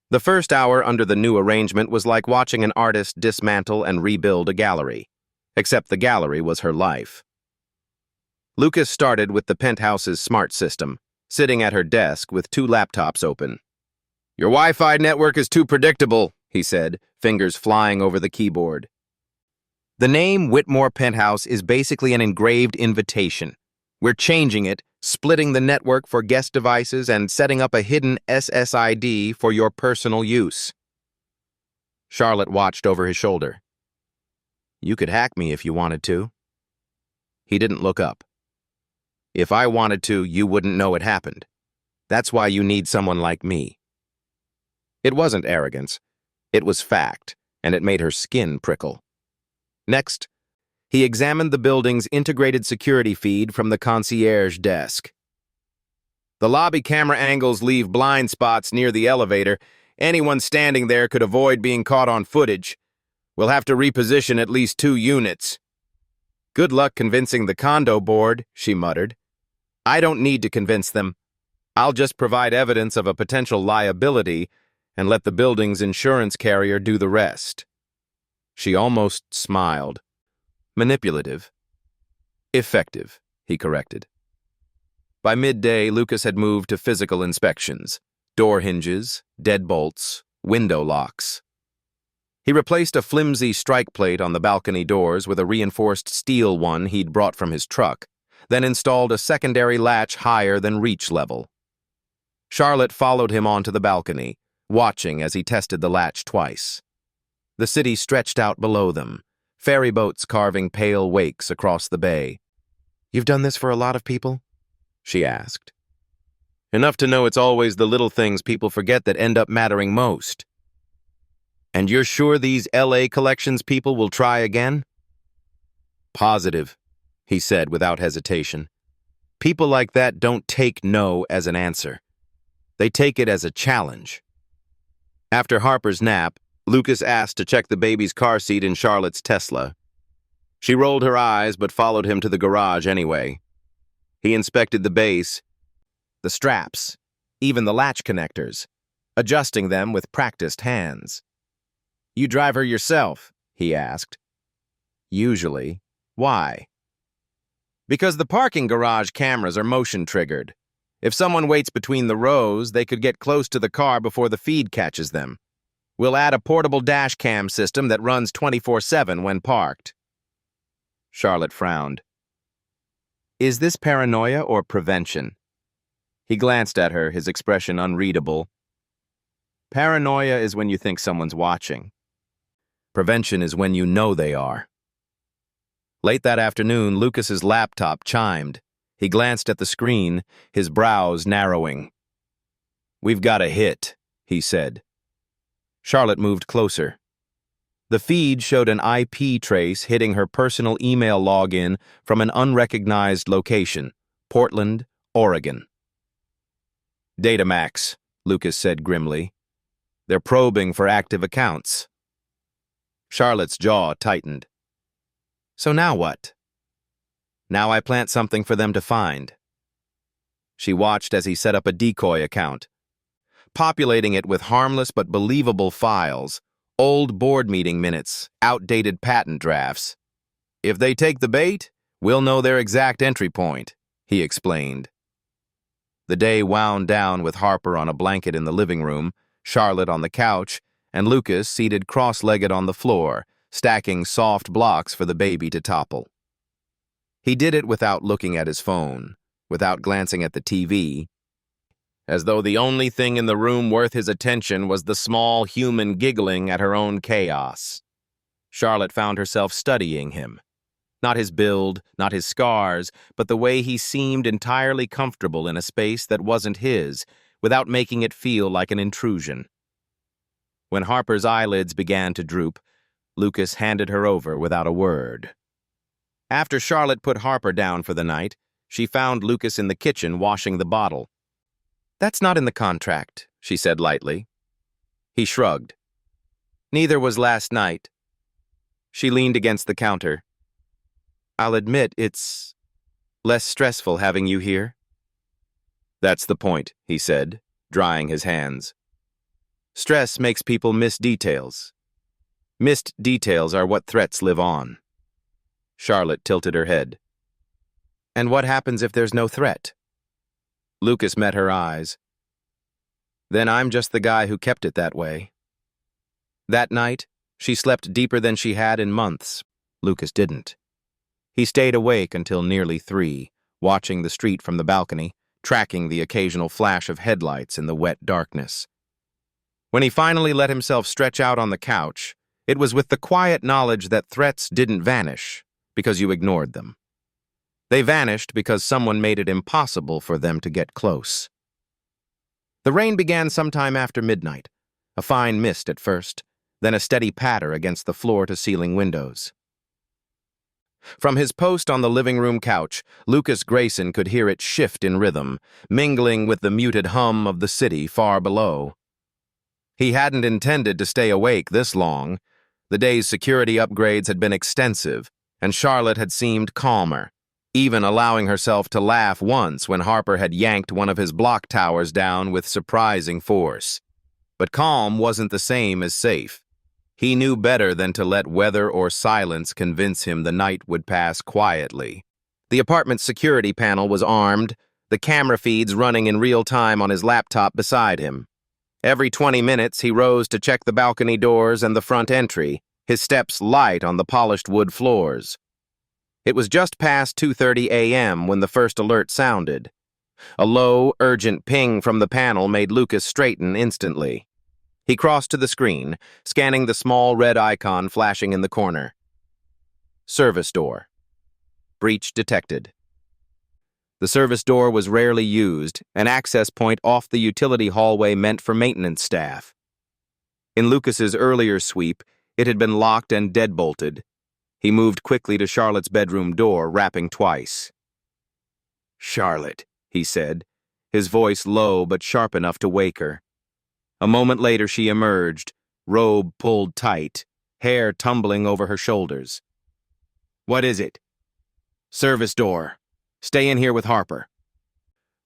The first hour under the new arrangement was like watching an artist dismantle and rebuild a gallery, except the gallery was her life. Lucas started with the penthouse's smart system, sitting at her desk with 2 laptops open. "Your Wi-Fi network is too predictable," he said, fingers flying over the keyboard. "The name Whitmore Penthouse is basically an engraved invitation. We're changing it, splitting the network for guest devices and setting up a hidden SSID for your personal use." Charlotte watched over his shoulder. "You could hack me if you wanted to." He didn't look up. "If I wanted to, you wouldn't know it happened. That's why you need someone like me." It wasn't arrogance. It was fact. and it made her skin prickle. Next, he examined the building's integrated security feed from the concierge desk. The lobby camera angles leave blind spots near the elevator. Anyone standing there could avoid being caught on footage. We'll have to reposition at least 2 units. Good luck convincing the condo board, she muttered. I don't need to convince them. I'll just provide evidence of a potential liability and let the building's insurance carrier do the rest. She almost smiled. Manipulative. Effective, he corrected. By midday, Lucas had moved to physical inspections. Door hinges, deadbolts, window locks. He replaced a flimsy strike plate on the balcony doors with a reinforced steel one he'd brought from his truck, then installed a secondary latch higher than reach level. Charlotte followed him onto the balcony, watching as he tested the latch twice. The city stretched out below them, ferry boats carving pale wakes across the bay. You've done this for a lot of people? She asked. Enough to know it's always the little things people forget that end up mattering most. And you're sure these LA collections people will try again? Positive, he said without hesitation. People like that don't take no as an answer. They take it as a challenge. After Harper's nap, Lucas asked to check the baby's car seat in Charlotte's Tesla. She rolled her eyes but followed him to the garage anyway. He inspected the base, the straps, even the latch connectors, adjusting them with practiced hands. You drive her yourself, he asked. Usually. Why? Because the parking garage cameras are motion-triggered. If someone waits between the rows, they could get close to the car before the feed catches them. We'll add a portable dash cam system that runs 24/7 when parked. Charlotte frowned. Is this paranoia or prevention? He glanced at her, his expression unreadable. Paranoia is when you think someone's watching. Prevention is when you know they are. Late that afternoon, Lucas's laptop chimed. He glanced at the screen, his brows narrowing. We've got a hit, he said. Charlotte moved closer. The feed showed an IP trace hitting her personal email login from an unrecognized location, Portland, Oregon. Datamax, Lucas said grimly. They're probing for active accounts. Charlotte's jaw tightened. So now what? Now I plant something for them to find. She watched as he set up a decoy account, populating it with harmless but believable files, old board meeting minutes, outdated patent drafts. If they take the bait, we'll know their exact entry point, he explained. The day wound down with Harper on a blanket in the living room, Charlotte on the couch, and Lucas seated cross-legged on the floor, stacking soft blocks for the baby to topple. He did it without looking at his phone, without glancing at the TV, as though the only thing in the room worth his attention was the small human giggling at her own chaos. Charlotte found herself studying him. Not his build, not his scars, but the way he seemed entirely comfortable in a space that wasn't his, without making it feel like an intrusion. When Harper's eyelids began to droop, Lucas handed her over without a word. After Charlotte put Harper down for the night, she found Lucas in the kitchen washing the bottle. That's not in the contract, she said lightly. He shrugged. Neither was last night. She leaned against the counter. I'll admit it's less stressful having you here. That's the point, he said, drying his hands. Stress makes people miss details. Missed details are what threats live on. Charlotte tilted her head. And what happens if there's no threat? Lucas met her eyes. Then I'm just the guy who kept it that way. That night, she slept deeper than she had in months. Lucas didn't. He stayed awake until nearly 3, watching the street from the balcony, tracking the occasional flash of headlights in the wet darkness. When he finally let himself stretch out on the couch, it was with the quiet knowledge that threats didn't vanish because you ignored them. They vanished because someone made it impossible for them to get close. The rain began sometime after midnight, a fine mist at first, then a steady patter against the floor-to-ceiling windows. From his post on the living room couch, Lucas Grayson could hear it shift in rhythm, mingling with the muted hum of the city far below. He hadn't intended to stay awake this long. The day's security upgrades had been extensive, and Charlotte had seemed calmer, even allowing herself to laugh once when Harper had yanked one of his block towers down with surprising force. But calm wasn't the same as safe. He knew better than to let weather or silence convince him the night would pass quietly. The apartment's security panel was armed, the camera feeds running in real time on his laptop beside him. Every 20 minutes, he rose to check the balcony doors and the front entry, his steps light on the polished wood floors. It was just past 2:30 a.m. when the first alert sounded. A low, urgent ping from the panel made Lucas straighten instantly. He crossed to the screen, scanning the small red icon flashing in the corner. Service door. Breach detected. The service door was rarely used, an access point off the utility hallway meant for maintenance staff. In Lucas's earlier sweep, it had been locked and deadbolted. He moved quickly to Charlotte's bedroom door, rapping twice. "Charlotte," he said, his voice low but sharp enough to wake her. A moment later she emerged, robe pulled tight, hair tumbling over her shoulders. "What is it?" "Service door. Stay in here with Harper.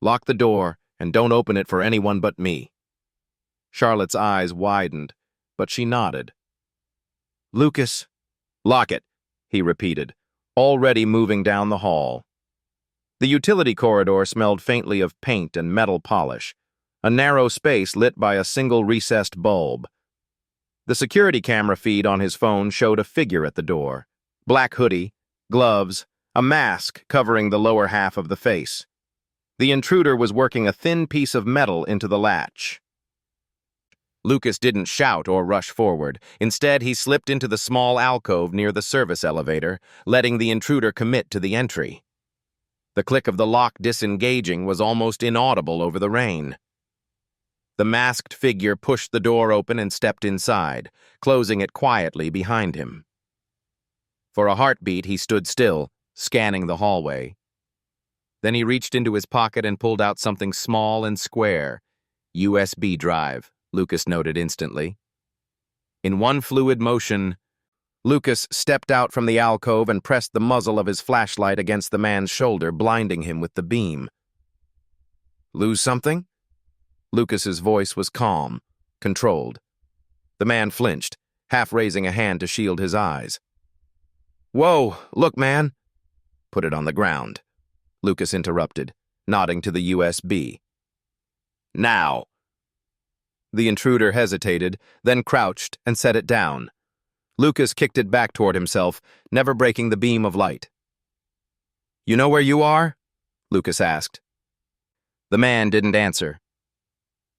Lock the door and don't open it for anyone but me." Charlotte's eyes widened, but she nodded. "Lucas." "Lock it," he repeated, already moving down the hall. The utility corridor smelled faintly of paint and metal polish, a narrow space lit by a single recessed bulb. The security camera feed on his phone showed a figure at the door. Black hoodie, gloves, a mask covering the lower half of the face. The intruder was working a thin piece of metal into the latch. Lucas didn't shout or rush forward. Instead, he slipped into the small alcove near the service elevator, letting the intruder commit to the entry. The click of the lock disengaging was almost inaudible over the rain. The masked figure pushed the door open and stepped inside, closing it quietly behind him. For a heartbeat, he stood still, scanning the hallway. Then he reached into his pocket and pulled out something small and square. USB drive, Lucas noted instantly. In one fluid motion, Lucas stepped out from the alcove and pressed the muzzle of his flashlight against the man's shoulder, blinding him with the beam. "Lose something?" Lucas's voice was calm, controlled. The man flinched, half raising a hand to shield his eyes. "Whoa, look, man." "Put it on the ground," Lucas interrupted, nodding to the USB. "Now." The intruder hesitated, then crouched and set it down. Lucas kicked it back toward himself, never breaking the beam of light. "You know where you are?" Lucas asked. The man didn't answer.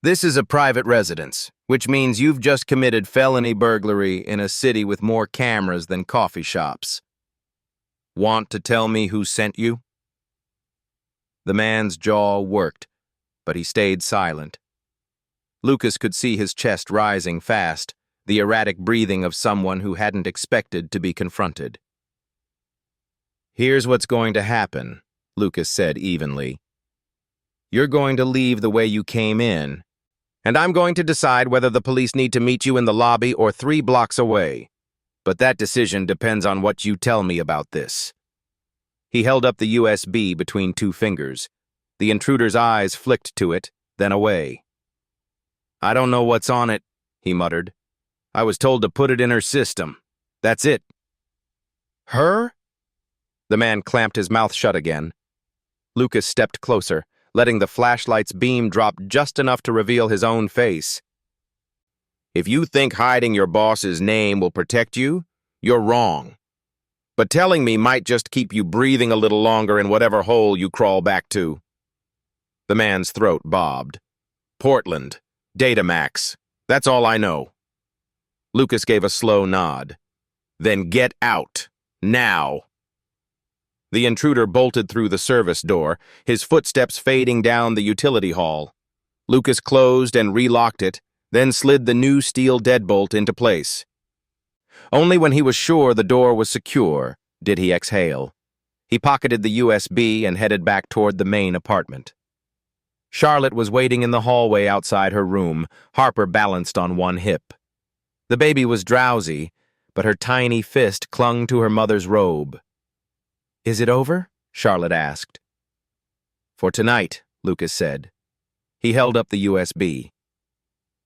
"This is a private residence, which means you've just committed felony burglary in a city with more cameras than coffee shops. Want to tell me who sent you?" The man's jaw worked, but he stayed silent. Lucas could see his chest rising fast, the erratic breathing of someone who hadn't expected to be confronted. "Here's what's going to happen," Lucas said evenly. "You're going to leave the way you came in, and I'm going to decide whether the police need to meet you in the lobby or 3 blocks away. But that decision depends on what you tell me about this." He held up the USB between 2 fingers. The intruder's eyes flicked to it, then away. "I don't know what's on it," he muttered. "I was told to put it in her system. That's it." "Her?" The man clamped his mouth shut again. Lucas stepped closer, letting the flashlight's beam drop just enough to reveal his own face. "If you think hiding your boss's name will protect you, you're wrong. But telling me might just keep you breathing a little longer in whatever hole you crawl back to." The man's throat bobbed. "Portland, Datamax. That's all I know." Lucas gave a slow nod. "Then get out. Now." The intruder bolted through the service door, his footsteps fading down the utility hall. Lucas closed and relocked it, then slid the new steel deadbolt into place. Only when he was sure the door was secure did he exhale. He pocketed the USB and headed back toward the main apartment. Charlotte was waiting in the hallway outside her room, Harper balanced on one hip. The baby was drowsy, but her tiny fist clung to her mother's robe. "Is it over?" Charlotte asked. "For tonight," Lucas said. He held up the USB.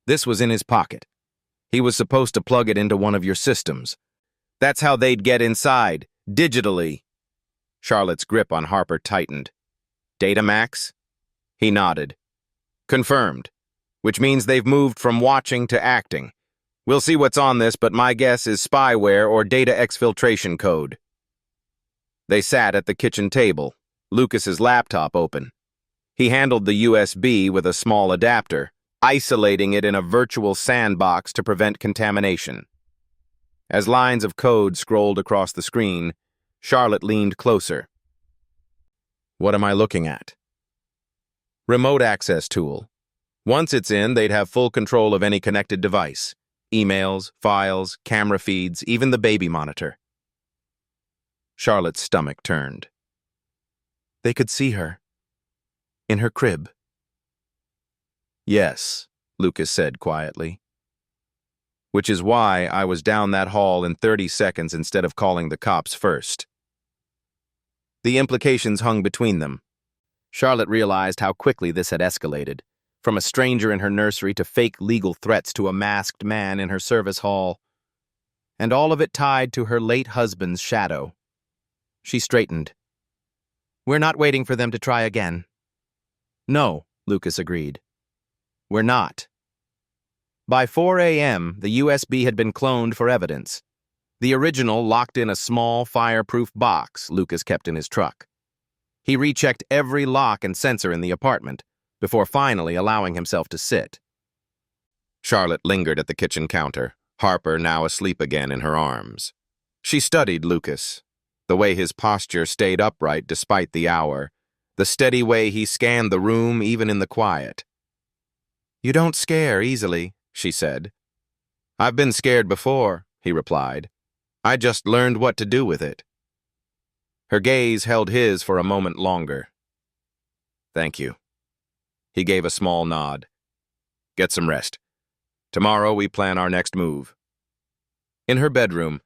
"This was in his pocket. He was supposed to plug it into one of your systems. That's how they'd get inside, digitally." Charlotte's grip on Harper tightened. "Datamax?" He nodded. "Confirmed. Which means they've moved from watching to acting. We'll see what's on this, but my guess is spyware or data exfiltration code." They sat at the kitchen table, Lucas's laptop open. He handled the USB with a small adapter, isolating it in a virtual sandbox to prevent contamination. As lines of code scrolled across the screen, Charlotte leaned closer. "What am I looking at?" "Remote access tool. Once it's in, they'd have full control of any connected device. Emails, files, camera feeds, even the baby monitor." Charlotte's stomach turned. "They could see her. In her crib." "Yes," Lucas said quietly. "Which is why I was down that hall in 30 seconds instead of calling the cops first." The implications hung between them. Charlotte realized how quickly this had escalated, from a stranger in her nursery to fake legal threats to a masked man in her service hall, and all of it tied to her late husband's shadow. She straightened. "We're not waiting for them to try again." "No," Lucas agreed. "We're not." By 4 a.m., the USB had been cloned for evidence. The original locked in a small, fireproof box Lucas kept in his truck. He rechecked every lock and sensor in the apartment before finally allowing himself to sit. Charlotte lingered at the kitchen counter, Harper now asleep again in her arms. She studied Lucas, the way his posture stayed upright despite the hour, the steady way he scanned the room even in the quiet. "You don't scare easily," she said. "I've been scared before," he replied. "I just learned what to do with it." Her gaze held his for a moment longer. "Thank you." He gave a small nod. "Get some rest. Tomorrow we plan our next move." In her bedroom,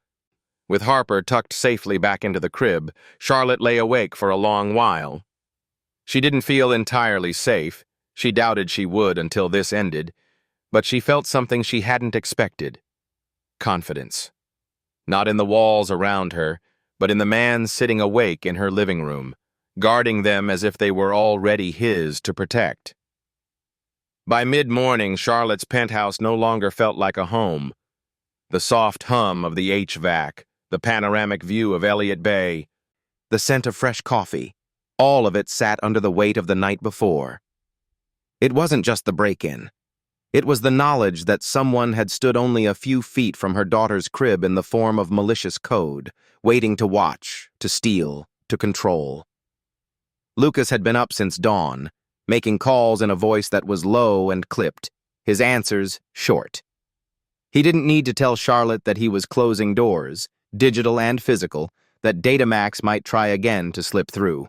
with Harper tucked safely back into the crib, Charlotte lay awake for a long while. She didn't feel entirely safe. She doubted she would until this ended, but she felt something she hadn't expected. Confidence. Not in the walls around her, but in the man sitting awake in her living room, guarding them as if they were already his to protect. By mid-morning, Charlotte's penthouse no longer felt like a home. The soft hum of the HVAC, the panoramic view of Elliott Bay, the scent of fresh coffee, all of it sat under the weight of the night before. It wasn't just the break-in. It was the knowledge that someone had stood only a few feet from her daughter's crib in the form of malicious code, waiting to watch, to steal, to control. Lucas had been up since dawn, making calls in a voice that was low and clipped, his answers short. He didn't need to tell Charlotte that he was closing doors, digital and physical, that Datamax might try again to slip through.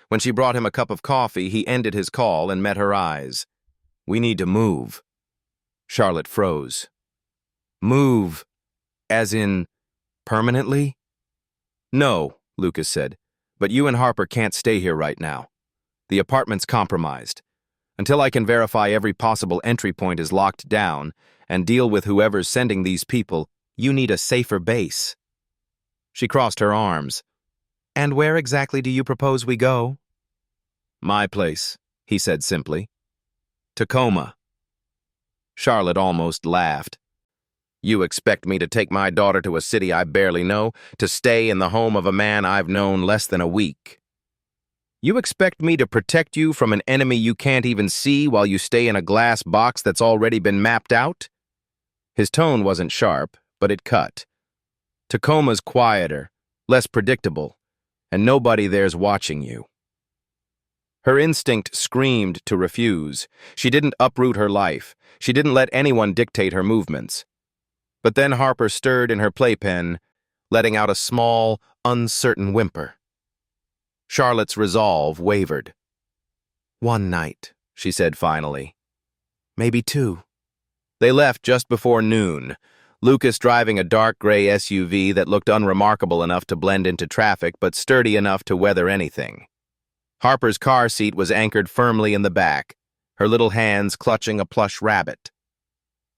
When she brought him a cup of coffee, he ended his call and met her eyes. "We need to move." Charlotte froze. "Move? As in, permanently?" "No," Lucas said, "but you and Harper can't stay here right now. The apartment's compromised. Until I can verify every possible entry point is locked down and deal with whoever's sending these people, you need a safer base." She crossed her arms. "And where exactly do you propose we go?" "My place," he said simply. "Tacoma." Charlotte almost laughed. "You expect me to take my daughter to a city I barely know, to stay in the home of a man I've known less than a week? You expect me to protect you from an enemy you can't even see while you stay in a glass box that's already been mapped out?" His tone wasn't sharp, but it cut. "Tacoma's quieter, less predictable, and nobody there's watching you." Her instinct screamed to refuse. She didn't uproot her life. She didn't let anyone dictate her movements. But then Harper stirred in her playpen, letting out a small, uncertain whimper. Charlotte's resolve wavered. "One night," she said finally. "Maybe two." They left just before noon, Lucas driving a dark gray SUV that looked unremarkable enough to blend into traffic but sturdy enough to weather anything. Harper's car seat was anchored firmly in the back, her little hands clutching a plush rabbit.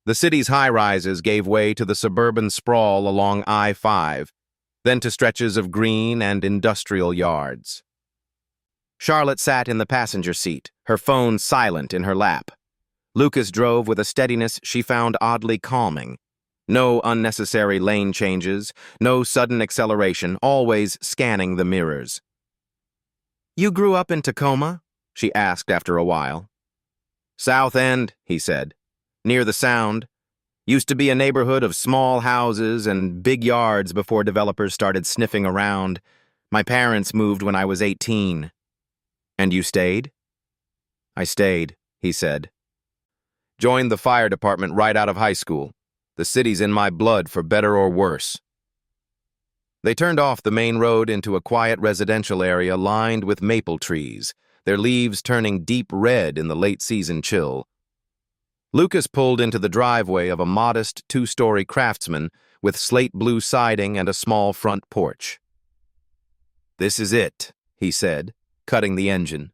The city's high-rises gave way to the suburban sprawl along I-5, then to stretches of green and industrial yards. Charlotte sat in the passenger seat, her phone silent in her lap. Lucas drove with a steadiness she found oddly calming. No unnecessary lane changes, no sudden acceleration, always scanning the mirrors. "You grew up in Tacoma?" she asked after a while. "South End," he said. "Near the Sound. Used to be a neighborhood of small houses and big yards before developers started sniffing around. My parents moved when I was 18. "And you stayed?" "I stayed," he said. "Joined the fire department right out of high school. The city's in my blood for better or worse." They turned off the main road into a quiet residential area lined with maple trees, their leaves turning deep red in the late-season chill. Lucas pulled into the driveway of a modest two-story craftsman with slate-blue siding and a small front porch. "This is it," he said, cutting the engine.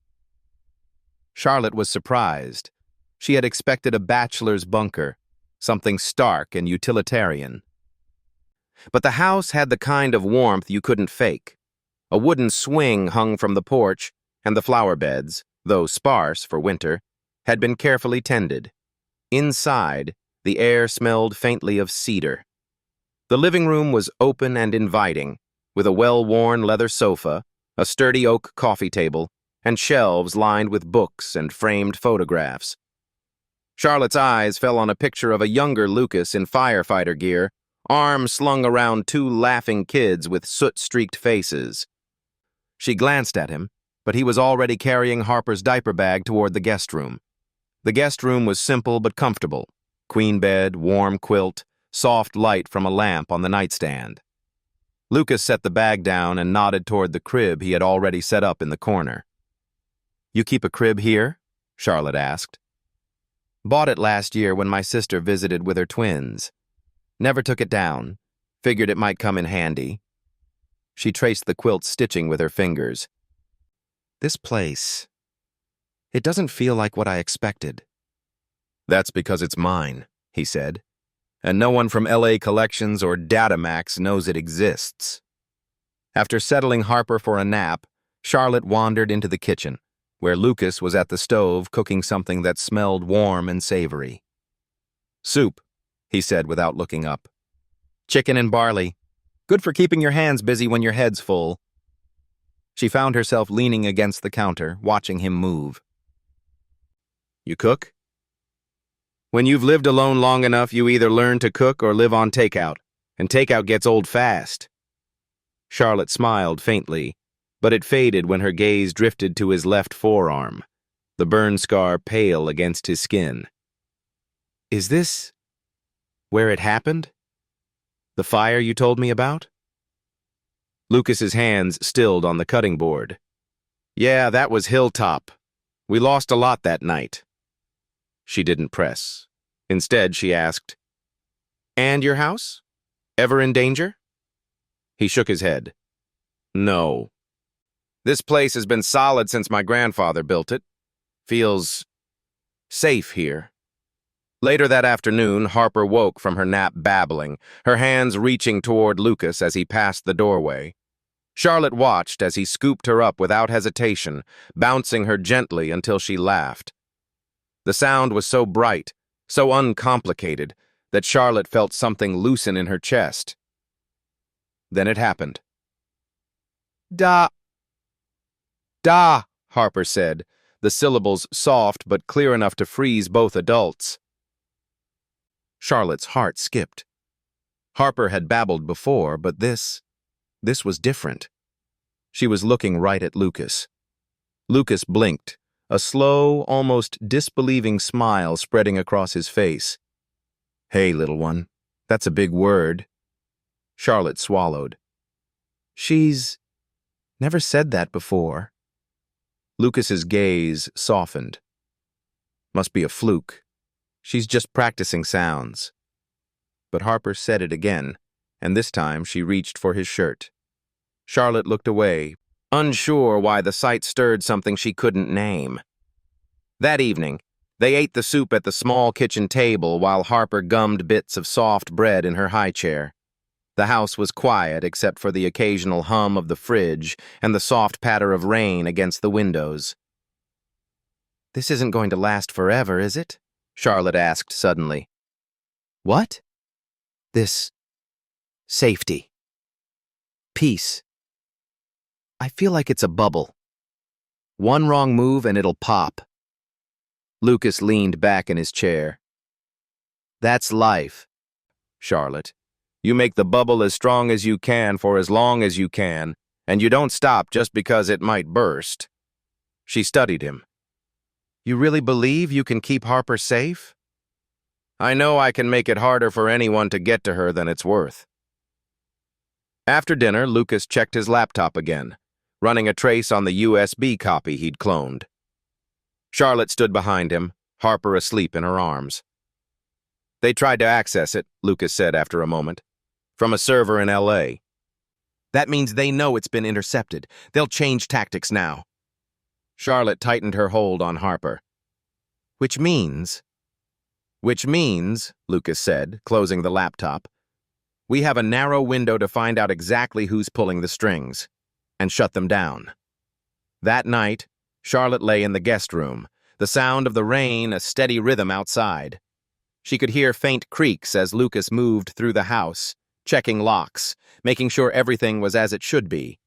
Charlotte was surprised. She had expected a bachelor's bunker, something stark and utilitarian. But the house had the kind of warmth you couldn't fake. A wooden swing hung from the porch, and the flower beds, though sparse for winter, had been carefully tended. Inside, the air smelled faintly of cedar. The living room was open and inviting, with a well-worn leather sofa, a sturdy oak coffee table, and shelves lined with books and framed photographs. Charlotte's eyes fell on a picture of a younger Lucas in firefighter gear, arms slung around two laughing kids with soot-streaked faces. She glanced at him, but he was already carrying Harper's diaper bag toward the guest room. The guest room was simple but comfortable. Queen bed, warm quilt, soft light from a lamp on the nightstand. Lucas set the bag down and nodded toward the crib he had already set up in the corner. "You keep a crib here?" Charlotte asked. "Bought it last year when my sister visited with her twins. Never took it down. Figured it might come in handy." She traced the quilt stitching with her fingers. "This place, it doesn't feel like what I expected." "That's because it's mine," he said. "And no one from LA Collections or Datamax knows it exists." After settling Harper for a nap, Charlotte wandered into the kitchen, where Lucas was at the stove cooking something that smelled warm and savory. "Soup," he said without looking up. "Chicken and barley. Good for keeping your hands busy when your head's full." She found herself leaning against the counter, watching him move. "You cook?" "When you've lived alone long enough, you either learn to cook or live on takeout, and takeout gets old fast." Charlotte smiled faintly, but it faded when her gaze drifted to his left forearm, the burn scar pale against his skin. "Is this where it happened? The fire you told me about?" Lucas's hands stilled on the cutting board. "Yeah, that was Hilltop. We lost a lot that night." She didn't press. Instead, she asked, "And your house? Ever in danger?" He shook his head. "No. This place has been solid since my grandfather built it. Feels safe here." Later that afternoon, Harper woke from her nap babbling, her hands reaching toward Lucas as he passed the doorway. Charlotte watched as he scooped her up without hesitation, bouncing her gently until she laughed. The sound was so bright, so uncomplicated, that Charlotte felt something loosen in her chest. Then it happened. "Da, da," Harper said, the syllables soft but clear enough to freeze both adults. Charlotte's heart skipped. Harper had babbled before, but this was different. She was looking right at Lucas. Lucas blinked, a slow, almost disbelieving smile spreading across his face. "Hey, little one, that's a big word." Charlotte swallowed. "She's never said that before." Lucas's gaze softened. "Must be a fluke. She's just practicing sounds." But Harper said it again, and this time she reached for his shirt. Charlotte looked away, unsure why the sight stirred something she couldn't name. That evening, they ate the soup at the small kitchen table while Harper gummed bits of soft bread in her high chair. The house was quiet except for the occasional hum of the fridge and the soft patter of rain against the windows. "This isn't going to last forever, is it?" Charlotte asked suddenly. "What?" "This safety. Peace. I feel like it's a bubble. One wrong move and it'll pop." Lucas leaned back in his chair. "That's life, Charlotte. You make the bubble as strong as you can for as long as you can, and you don't stop just because it might burst." She studied him. "You really believe you can keep Harper safe?" "I know I can make it harder for anyone to get to her than it's worth." After dinner, Lucas checked his laptop again, running a trace on the USB copy he'd cloned. Charlotte stood behind him, Harper asleep in her arms. "They tried to access it," Lucas said after a moment, "from a server in LA. That means they know it's been intercepted. They'll change tactics now." Charlotte tightened her hold on Harper. Which means, Lucas said, closing the laptop, "we have a narrow window to find out exactly who's pulling the strings, and shut them down." That night, Charlotte lay in the guest room, the sound of the rain a steady rhythm outside. She could hear faint creaks as Lucas moved through the house, checking locks, making sure everything was as it should be.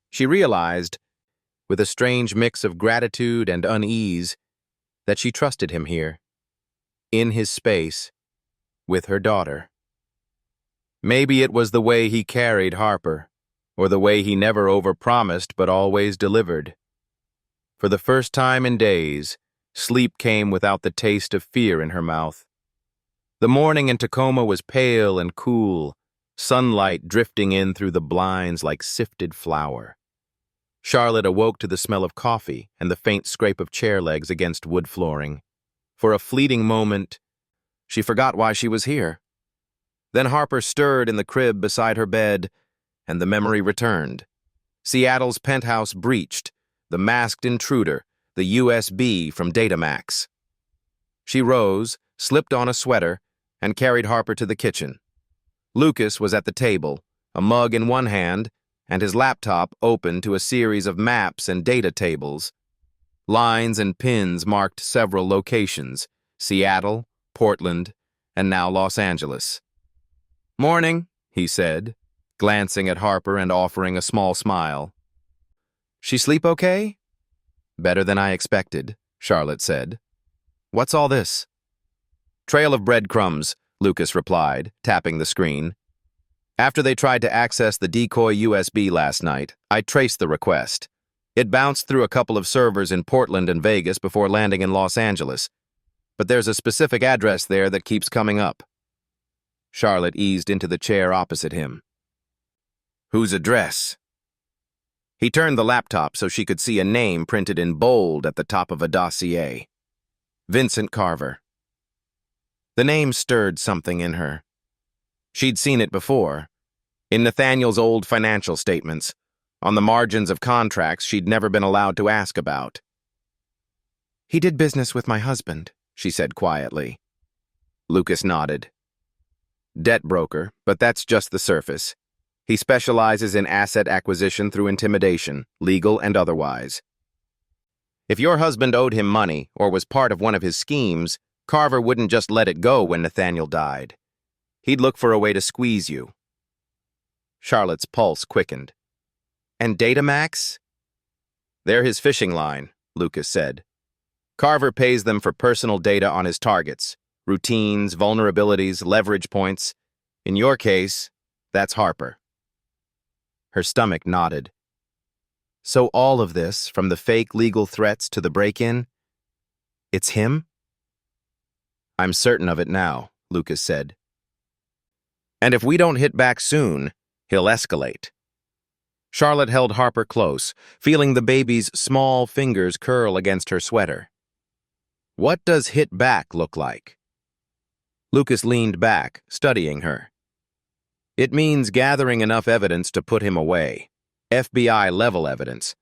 She realized, with a strange mix of gratitude and unease, that she trusted him here, in his space, with her daughter. Maybe it was the way he carried Harper, or the way he never overpromised but always delivered. For the first time in days, sleep came without the taste of fear in her mouth. The morning in Tacoma was pale and cool, sunlight drifting in through the blinds like sifted flour. Charlotte awoke to the smell of coffee and the faint scrape of chair legs against wood flooring. For a fleeting moment, she forgot why she was here. Then Harper stirred in the crib beside her bed, and the memory returned. Seattle's penthouse breached, the masked intruder, the USB from Datamax. She rose, slipped on a sweater, and carried Harper to the kitchen. Lucas was at the table, a mug in one hand, and his laptop open to a series of maps and data tables. Lines and pins marked several locations: Seattle, Portland, and now Los Angeles. "Morning," he said, glancing at Harper and offering a small smile. "She sleep okay?" "Better than I expected," Charlotte said. "What's all this?" "Trail of breadcrumbs," Lucas replied, tapping the screen. "After they tried to access the decoy USB last night, I traced the request. It bounced through a couple of servers in Portland and Vegas before landing in Los Angeles. But there's a specific address there that keeps coming up." Charlotte eased into the chair opposite him. "Whose address?" He turned the laptop so she could see a name printed in bold at the top of a dossier. Vincent Carver. The name stirred something in her. She'd seen it before, in Nathaniel's old financial statements, on the margins of contracts she'd never been allowed to ask about. "He did business with my husband," she said quietly. Lucas nodded. "Debt broker, but that's just the surface. He specializes in asset acquisition through intimidation, legal and otherwise. If your husband owed him money or was part of one of his schemes, Carver wouldn't just let it go when Nathaniel died. He'd look for a way to squeeze you." Charlotte's pulse quickened. "And Datamax?" "They're his fishing line," Lucas said. "Carver pays them for personal data on his targets, routines, vulnerabilities, leverage points. In your case, that's Harper." Her stomach knotted. So all of this, from the fake legal threats to the break-in, it's him? I'm certain of it now, Lucas said. And if we don't hit back soon, he'll escalate. Charlotte held Harper close, feeling the baby's small fingers curl against her sweater. What does hit back look like? Lucas leaned back, studying her. It means gathering enough evidence to put him away. FBI-level evidence.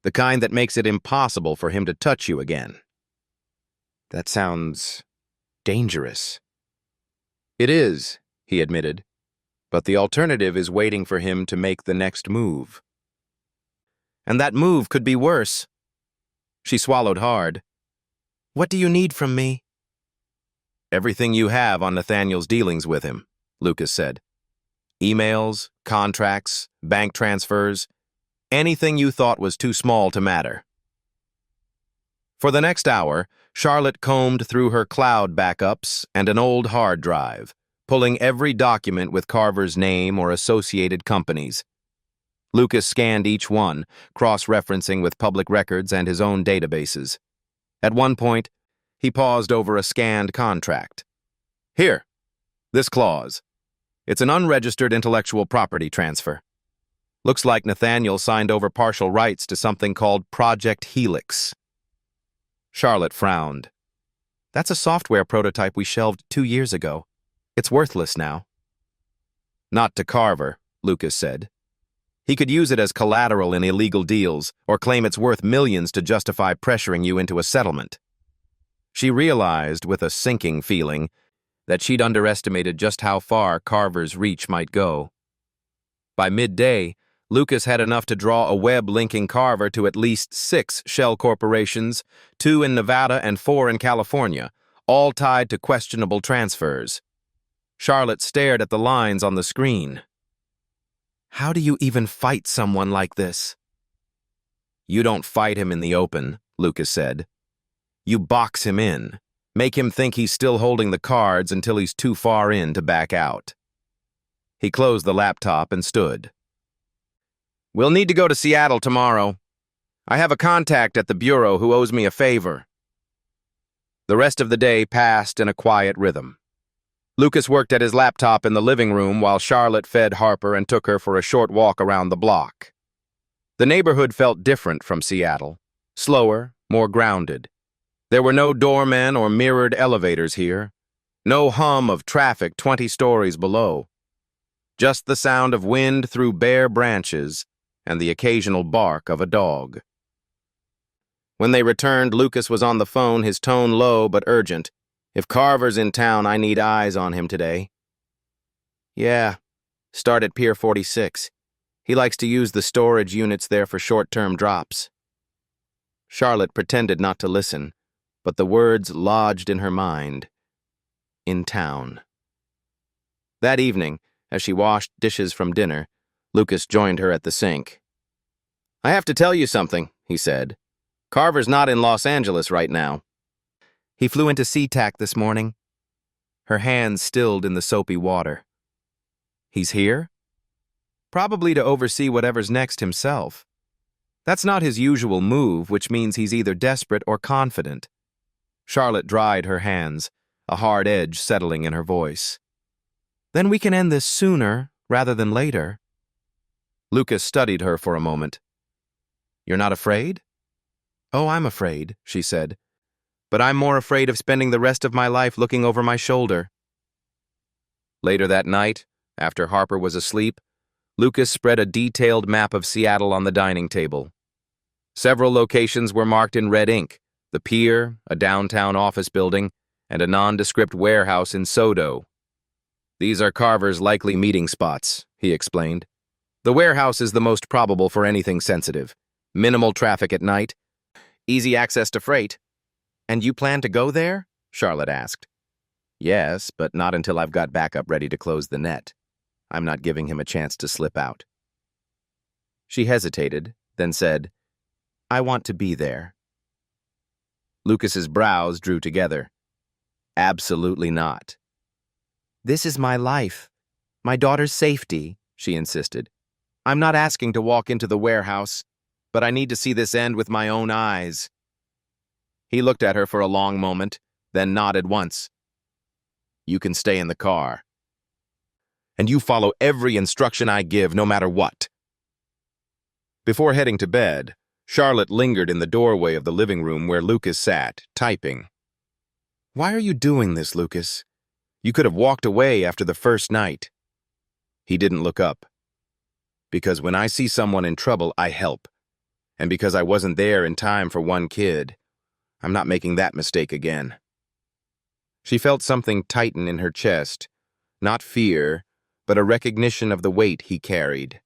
The kind that makes it impossible for him to touch you again. That sounds dangerous. It is, he admitted. But the alternative is waiting for him to make the next move. And that move could be worse. She swallowed hard. What do you need from me? Everything you have on Nathaniel's dealings with him, Lucas said. Emails, contracts, bank transfers, anything you thought was too small to matter. For the next hour, Charlotte combed through her cloud backups and an old hard drive, pulling every document with Carver's name or associated companies. Lucas scanned each one, cross-referencing with public records and his own databases. At one point, he paused over a scanned contract. Here, this clause. It's an unregistered intellectual property transfer. Looks like Nathaniel signed over partial rights to something called Project Helix. Charlotte frowned. That's a software prototype we shelved 2 years ago. It's worthless now. Not to Carver, Lucas said. He could use it as collateral in illegal deals or claim it's worth millions to justify pressuring you into a settlement. She realized, with a sinking feeling, that she'd underestimated just how far Carver's reach might go. By midday, Lucas had enough to draw a web linking Carver to at least 6 shell corporations, 2 in Nevada and 4 in California, all tied to questionable transfers. Charlotte stared at the lines on the screen. How do you even fight someone like this? You don't fight him in the open, Lucas said. You box him in. Make him think he's still holding the cards until he's too far in to back out. He closed the laptop and stood. We'll need to go to Seattle tomorrow. I have a contact at the bureau who owes me a favor. The rest of the day passed in a quiet rhythm. Lucas worked at his laptop in the living room while Charlotte fed Harper and took her for a short walk around the block. The neighborhood felt different from Seattle, slower, more grounded. There were no doormen or mirrored elevators here, no hum of traffic 20 stories below. Just the sound of wind through bare branches and the occasional bark of a dog. When they returned, Lucas was on the phone, his tone low but urgent. If Carver's in town, I need eyes on him today. Yeah, start at Pier 46. He likes to use the storage units there for short-term drops. Charlotte pretended not to listen, but the words lodged in her mind. In town. That evening, as she washed dishes from dinner, Lucas joined her at the sink. I have to tell you something, he said. Carver's not in Los Angeles right now. He flew into SeaTac this morning. Her hands stilled in the soapy water. He's here? Probably to oversee whatever's next himself. That's not his usual move, which means he's either desperate or confident. Charlotte dried her hands, a hard edge settling in her voice. Then we can end this sooner rather than later. Lucas studied her for a moment. You're not afraid? Oh, I'm afraid, she said. But I'm more afraid of spending the rest of my life looking over my shoulder. Later that night, after Harper was asleep, Lucas spread a detailed map of Seattle on the dining table. Several locations were marked in red ink, the pier, a downtown office building, and a nondescript warehouse in Sodo. These are Carver's likely meeting spots, he explained. The warehouse is the most probable for anything sensitive. Minimal traffic at night, easy access to freight. And you plan to go there? Charlotte asked. Yes, but not until I've got backup ready to close the net. I'm not giving him a chance to slip out. She hesitated, then said, I want to be there. Lucas's brows drew together. Absolutely not. This is my life. My daughter's safety, she insisted. I'm not asking to walk into the warehouse. but I need to see this end with my own eyes." He looked at her for a long moment, then nodded once. "You can stay in the car. And you follow every instruction I give, no matter what." Before heading to bed, Charlotte lingered in the doorway of the living room where Lucas sat, typing. "Why are you doing this, Lucas? You could have walked away after the first night." He didn't look up. "Because when I see someone in trouble, I help. And because I wasn't there in time for one kid, I'm not making that mistake again." She felt something tighten in her chest, not fear, but a recognition of the weight he carried.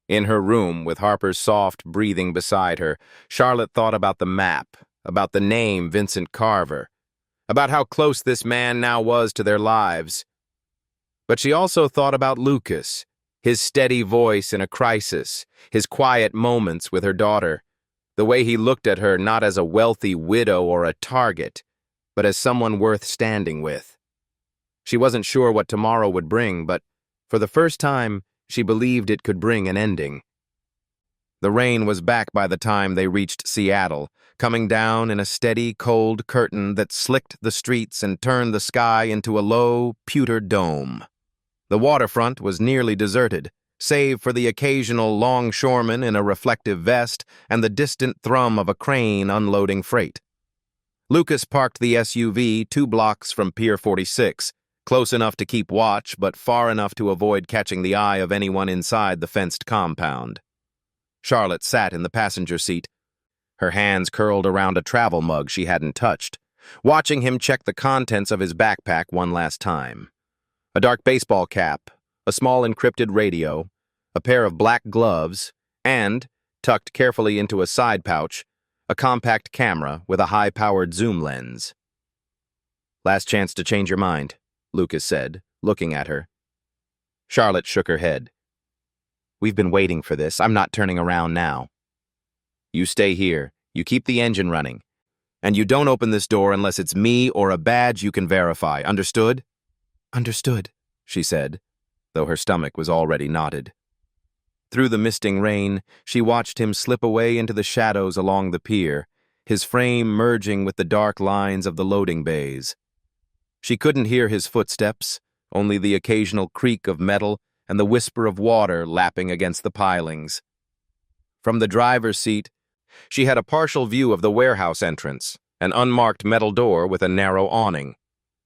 In her room, with Harper's soft breathing beside her, Charlotte thought about the map, about the name Vincent Carver, about how close this man now was to their lives. But she also thought about Lucas, his steady voice in a crisis, his quiet moments with her daughter, the way he looked at her not as a wealthy widow or a target, but as someone worth standing with. She wasn't sure what tomorrow would bring, but for the first time, she believed it could bring an ending. The rain was back by the time they reached Seattle, coming down in a steady, cold curtain that slicked the streets and turned the sky into a low, pewter dome. The waterfront was nearly deserted, save for the occasional longshoreman in a reflective vest and the distant thrum of a crane unloading freight. Lucas parked the SUV 2 blocks from Pier 46, close enough to keep watch, but far enough to avoid catching the eye of anyone inside the fenced compound. Charlotte sat in the passenger seat, her hands curled around a travel mug she hadn't touched, watching him check the contents of his backpack one last time. A dark baseball cap, a small encrypted radio, a pair of black gloves, and, tucked carefully into a side pouch, a compact camera with a high-powered zoom lens. "Last chance to change your mind," Lucas said, looking at her. Charlotte shook her head. "We've been waiting for this. I'm not turning around now." "You stay here. You keep the engine running. And you don't open this door unless it's me or a badge you can verify. Understood?" "Understood," she said, though her stomach was already knotted. Through the misting rain, she watched him slip away into the shadows along the pier, his frame merging with the dark lines of the loading bays. She couldn't hear his footsteps, only the occasional creak of metal and the whisper of water lapping against the pilings. From the driver's seat, she had a partial view of the warehouse entrance, an unmarked metal door with a narrow awning.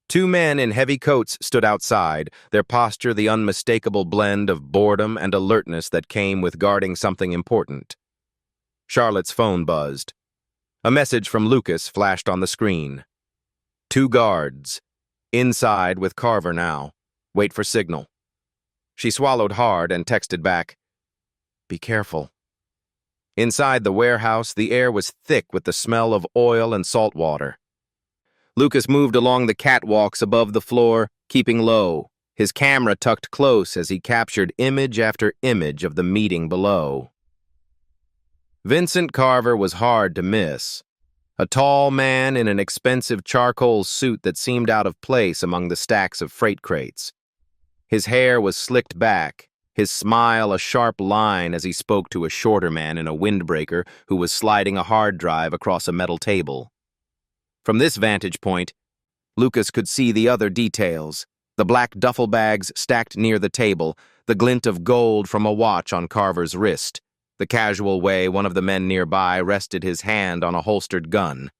2 men in heavy coats stood outside, their posture the unmistakable blend of boredom and alertness that came with guarding something important. Charlotte's phone buzzed. A message from Lucas flashed on the screen. 2 guards. Inside with Carver now. Wait for signal. She swallowed hard and texted back, "Be careful." Inside the warehouse, the air was thick with the smell of oil and salt water. Lucas moved along the catwalks above the floor, keeping low, his camera tucked close as he captured image after image of the meeting below. Vincent Carver was hard to miss. A tall man in an expensive charcoal suit that seemed out of place among the stacks of freight crates. His hair was slicked back, his smile a sharp line as he spoke to a shorter man in a windbreaker who was sliding a hard drive across a metal table. From this vantage point, Lucas could see the other details, the black duffel bags stacked near the table, the glint of gold from a watch on Carver's wrist, the casual way one of the men nearby rested his hand on a holstered gun.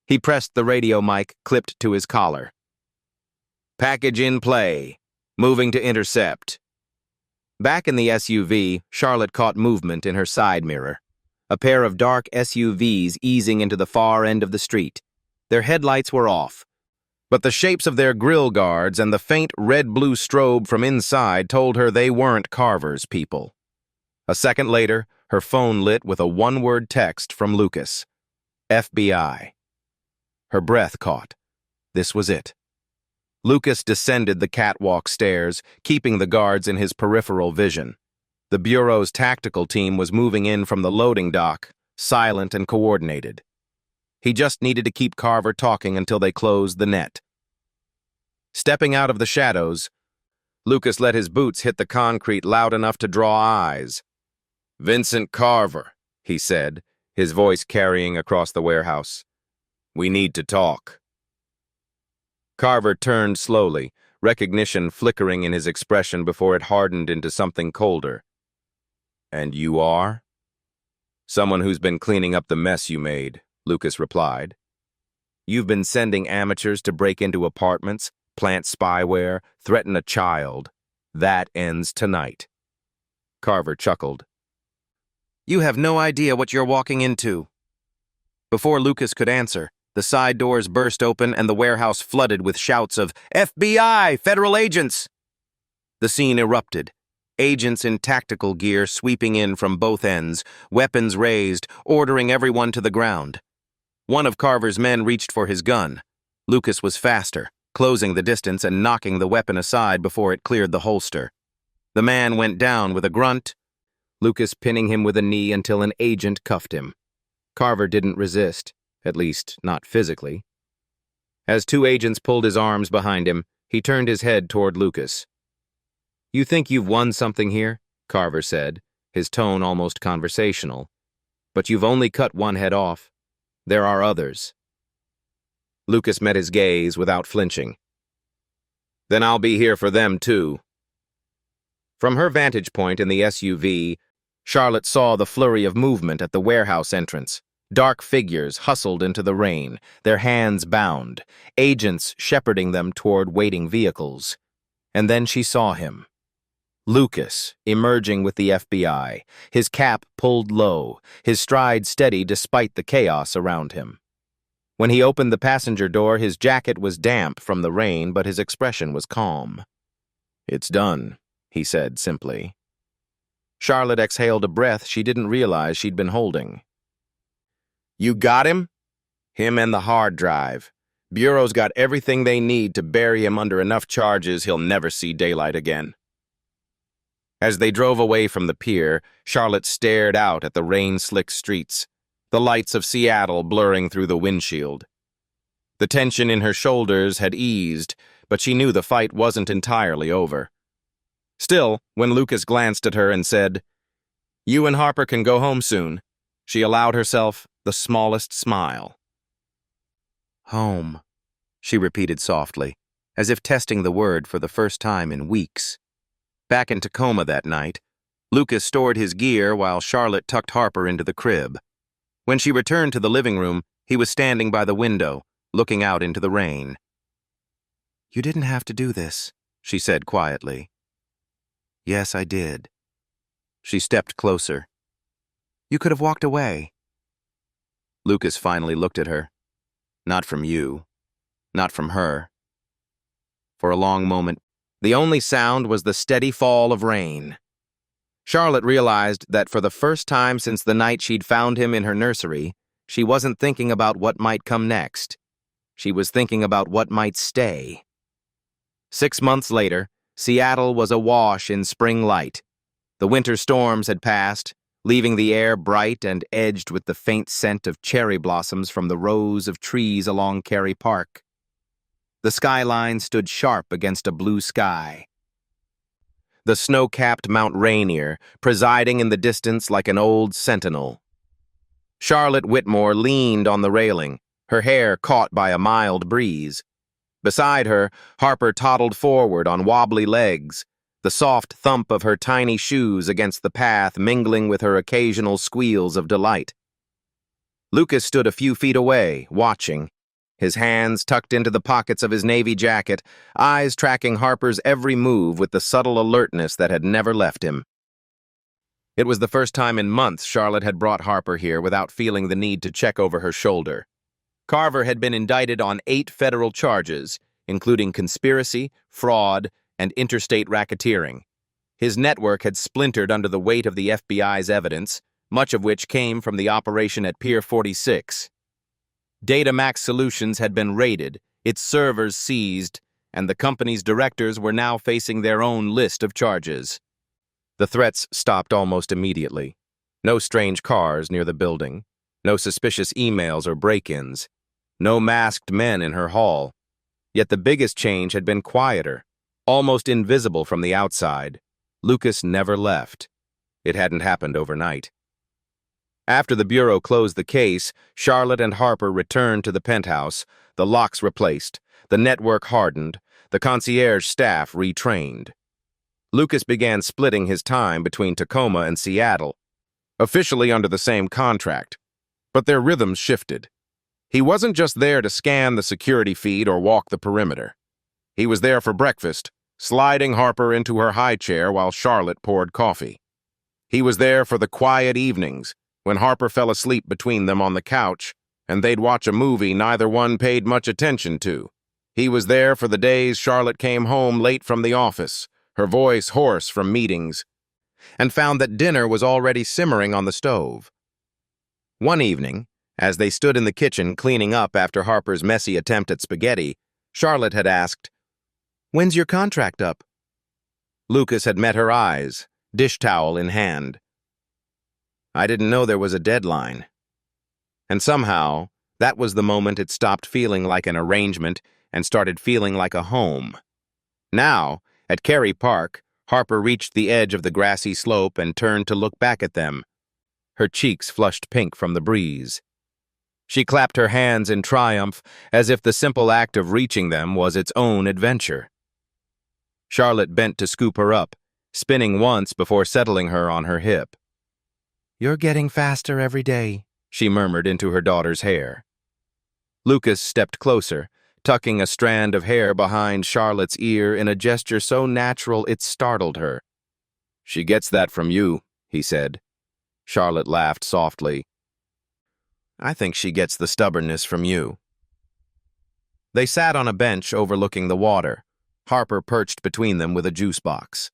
He pressed the radio mic clipped to his collar. "Package in play. Moving to intercept." Back in the SUV, Charlotte caught movement in her side mirror. A pair of dark SUVs easing into the far end of the street. Their headlights were off, but the shapes of their grill guards and the faint red-blue strobe from inside told her they weren't Carver's people. A second later, her phone lit with a one-word text from Lucas. FBI. Her breath caught. This was it. Lucas descended the catwalk stairs, keeping the guards in his peripheral vision. The Bureau's tactical team was moving in from the loading dock, silent and coordinated. He just needed to keep Carver talking until they closed the net. Stepping out of the shadows, Lucas let his boots hit the concrete loud enough to draw eyes. "Vincent Carver," he said, his voice carrying across the warehouse. "We need to talk." Carver turned slowly, recognition flickering in his expression before it hardened into something colder. "And you are?" "Someone who's been cleaning up the mess you made," Lucas replied. "You've been sending amateurs to break into apartments, plant spyware, threaten a child. That ends tonight." Carver chuckled. "You have no idea what you're walking into." Before Lucas could answer, the side doors burst open and the warehouse flooded with shouts of "FBI! Federal agents!" The scene erupted. Agents in tactical gear sweeping in from both ends, weapons raised, ordering everyone to the ground. One of Carver's men reached for his gun. Lucas was faster, closing the distance and knocking the weapon aside before it cleared the holster. The man went down with a grunt, Lucas pinning him with a knee until an agent cuffed him. Carver didn't resist, at least not physically. As two agents pulled his arms behind him, he turned his head toward Lucas. "You think you've won something here?" Carver said, his tone almost conversational. "But you've only cut one head off. There are others." Lucas met his gaze without flinching. "Then I'll be here for them, too." From her vantage point in the SUV, Charlotte saw the flurry of movement at the warehouse entrance. Dark figures hustled into the rain, their hands bound, agents shepherding them toward waiting vehicles. And then she saw him. Lucas, emerging with the FBI, his cap pulled low, his stride steady despite the chaos around him. When he opened the passenger door, his jacket was damp from the rain, but his expression was calm. "It's done," he said simply. Charlotte exhaled a breath she didn't realize she'd been holding. "You got him?" "Him and the hard drive. Bureau's got everything they need to bury him under enough charges he'll never see daylight again." As they drove away from the pier, Charlotte stared out at the rain-slicked streets, the lights of Seattle blurring through the windshield. The tension in her shoulders had eased, but she knew the fight wasn't entirely over. Still, when Lucas glanced at her and said, "You and Harper can go home soon," she allowed herself the smallest smile. "Home," she repeated softly, as if testing the word for the first time in weeks. Back in Tacoma that night, Lucas stored his gear while Charlotte tucked Harper into the crib. When she returned to the living room, he was standing by the window, looking out into the rain. "You didn't have to do this," she said quietly. "Yes, I did." She stepped closer. "You could have walked away." Lucas finally looked at her. "Not from you. Not from her." For a long moment, the only sound was the steady fall of rain. Charlotte realized that for the first time since the night she'd found him in her nursery, she wasn't thinking about what might come next. She was thinking about what might stay. 6 months later, Seattle was awash in spring light. The winter storms had passed, leaving the air bright and edged with the faint scent of cherry blossoms from the rows of trees along Cary Park. The skyline stood sharp against a blue sky. The snow-capped Mount Rainier, presiding in the distance like an old sentinel. Charlotte Whitmore leaned on the railing, her hair caught by a mild breeze. Beside her, Harper toddled forward on wobbly legs, the soft thump of her tiny shoes against the path mingling with her occasional squeals of delight. Lucas stood a few feet away, watching, his hands tucked into the pockets of his navy jacket, eyes tracking Harper's every move with the subtle alertness that had never left him. It was the first time in months Charlotte had brought Harper here without feeling the need to check over her shoulder. Carver had been indicted on 8 federal charges, including conspiracy, fraud, and interstate racketeering. His network had splintered under the weight of the FBI's evidence, much of which came from the operation at Pier 46. Datamax Solutions had been raided, its servers seized, and the company's directors were now facing their own list of charges. The threats stopped almost immediately. No strange cars near the building, no suspicious emails or break-ins. No masked men in her hall. Yet the biggest change had been quieter, almost invisible from the outside. Lucas never left. It hadn't happened overnight. After the bureau closed the case, Charlotte and Harper returned to the penthouse, the locks replaced, the network hardened, the concierge staff retrained. Lucas began splitting his time between Tacoma and Seattle, officially under the same contract, but their rhythms shifted. He wasn't just there to scan the security feed or walk the perimeter. He was there for breakfast, sliding Harper into her high chair while Charlotte poured coffee. He was there for the quiet evenings, when Harper fell asleep between them on the couch, and they'd watch a movie neither one paid much attention to. He was there for the days Charlotte came home late from the office, her voice hoarse from meetings, and found that dinner was already simmering on the stove. One evening, as they stood in the kitchen cleaning up after Harper's messy attempt at spaghetti, Charlotte had asked, "When's your contract up?" Lucas had met her eyes, dish towel in hand. "I didn't know there was a deadline." And somehow, that was the moment it stopped feeling like an arrangement and started feeling like a home. Now, at Cary Park, Harper reached the edge of the grassy slope and turned to look back at them. Her cheeks flushed pink from the breeze. She clapped her hands in triumph, as if the simple act of reaching them was its own adventure. Charlotte bent to scoop her up, spinning once before settling her on her hip. "You're getting faster every day," she murmured into her daughter's hair. Lucas stepped closer, tucking a strand of hair behind Charlotte's ear in a gesture so natural it startled her. "She gets that from you," he said. Charlotte laughed softly. "I think she gets the stubbornness from you." They sat on a bench overlooking the water, Harper perched between them with a juice box.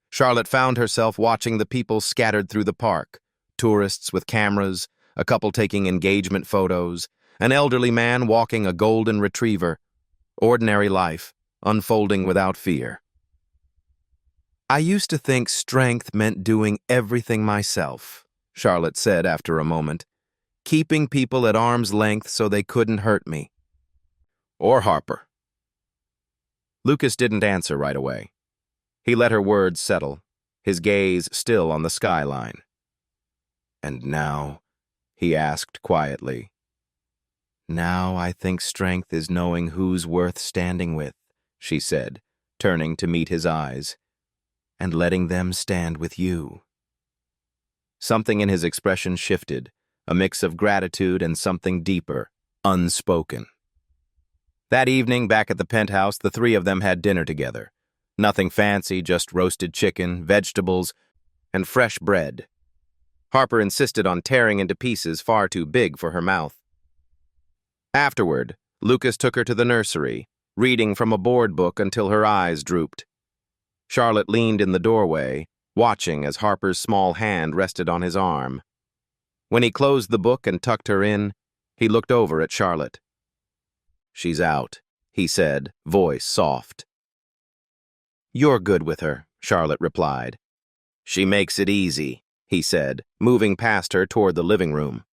Charlotte found herself watching the people scattered through the park, tourists with cameras, a couple taking engagement photos, an elderly man walking a golden retriever. Ordinary life, unfolding without fear. "I used to think strength meant doing everything myself," Charlotte said after a moment, "keeping people at arm's length so they couldn't hurt me." Or Harper. Lucas didn't answer right away. He let her words settle, his gaze still on the skyline. "And now?" he asked quietly. "Now I think strength is knowing who's worth standing with," she said, turning to meet his eyes, "and letting them stand with you." Something in his expression shifted, a mix of gratitude and something deeper, unspoken. That evening, back at the penthouse, the three of them had dinner together. Nothing fancy, just roasted chicken, vegetables, and fresh bread. Harper insisted on tearing into pieces far too big for her mouth. Afterward, Lucas took her to the nursery, reading from a board book until her eyes drooped. Charlotte leaned in the doorway, watching as Harper's small hand rested on his arm. When he closed the book and tucked her in, he looked over at Charlotte. "She's out," he said, voice soft. "You're good with her," Charlotte replied. "She makes it easy," he said, moving past her toward the living room.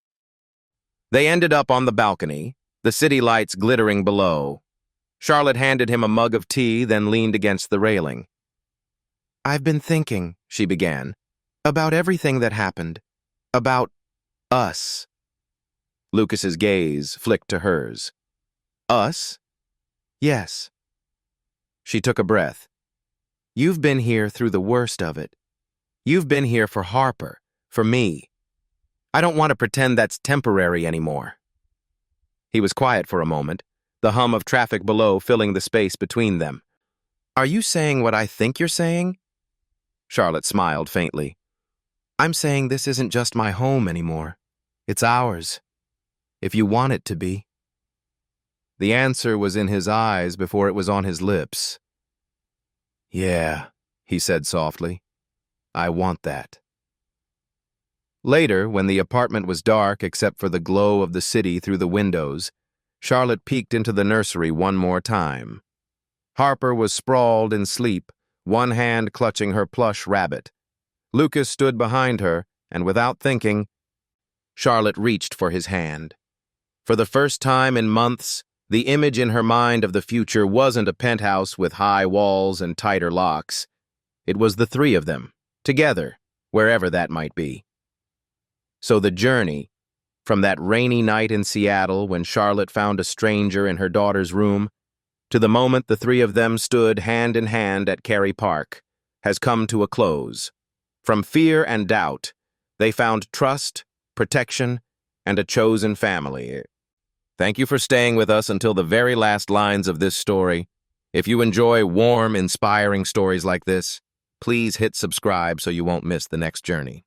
They ended up on the balcony, the city lights glittering below. Charlotte handed him a mug of tea, then leaned against the railing. "I've been thinking," she began, "about everything that happened. About us." Lucas's gaze flicked to hers. "Us?" "Yes." She took a breath. "You've been here through the worst of it. You've been here for Harper, for me. I don't want to pretend that's temporary anymore." He was quiet for a moment, the hum of traffic below filling the space between them. "Are you saying what I think you're saying?" Charlotte smiled faintly. "I'm saying this isn't just my home anymore. It's ours. If you want it to be." The answer was in his eyes before it was on his lips. "Yeah," he said softly. "I want that." Later, when the apartment was dark except for the glow of the city through the windows, Charlotte peeked into the nursery one more time. Harper was sprawled in sleep, one hand clutching her plush rabbit. Lucas stood behind her, and without thinking, Charlotte reached for his hand. For the first time in months, the image in her mind of the future wasn't a penthouse with high walls and tighter locks. It was the three of them, together, wherever that might be. So the journey, from that rainy night in Seattle when Charlotte found a stranger in her daughter's room, to the moment the three of them stood hand in hand at Cary Park, has come to a close. From fear and doubt, they found trust, protection, and a chosen family. Thank you for staying with us until the very last lines of this story. If you enjoy warm, inspiring stories like this, please hit subscribe so you won't miss the next journey.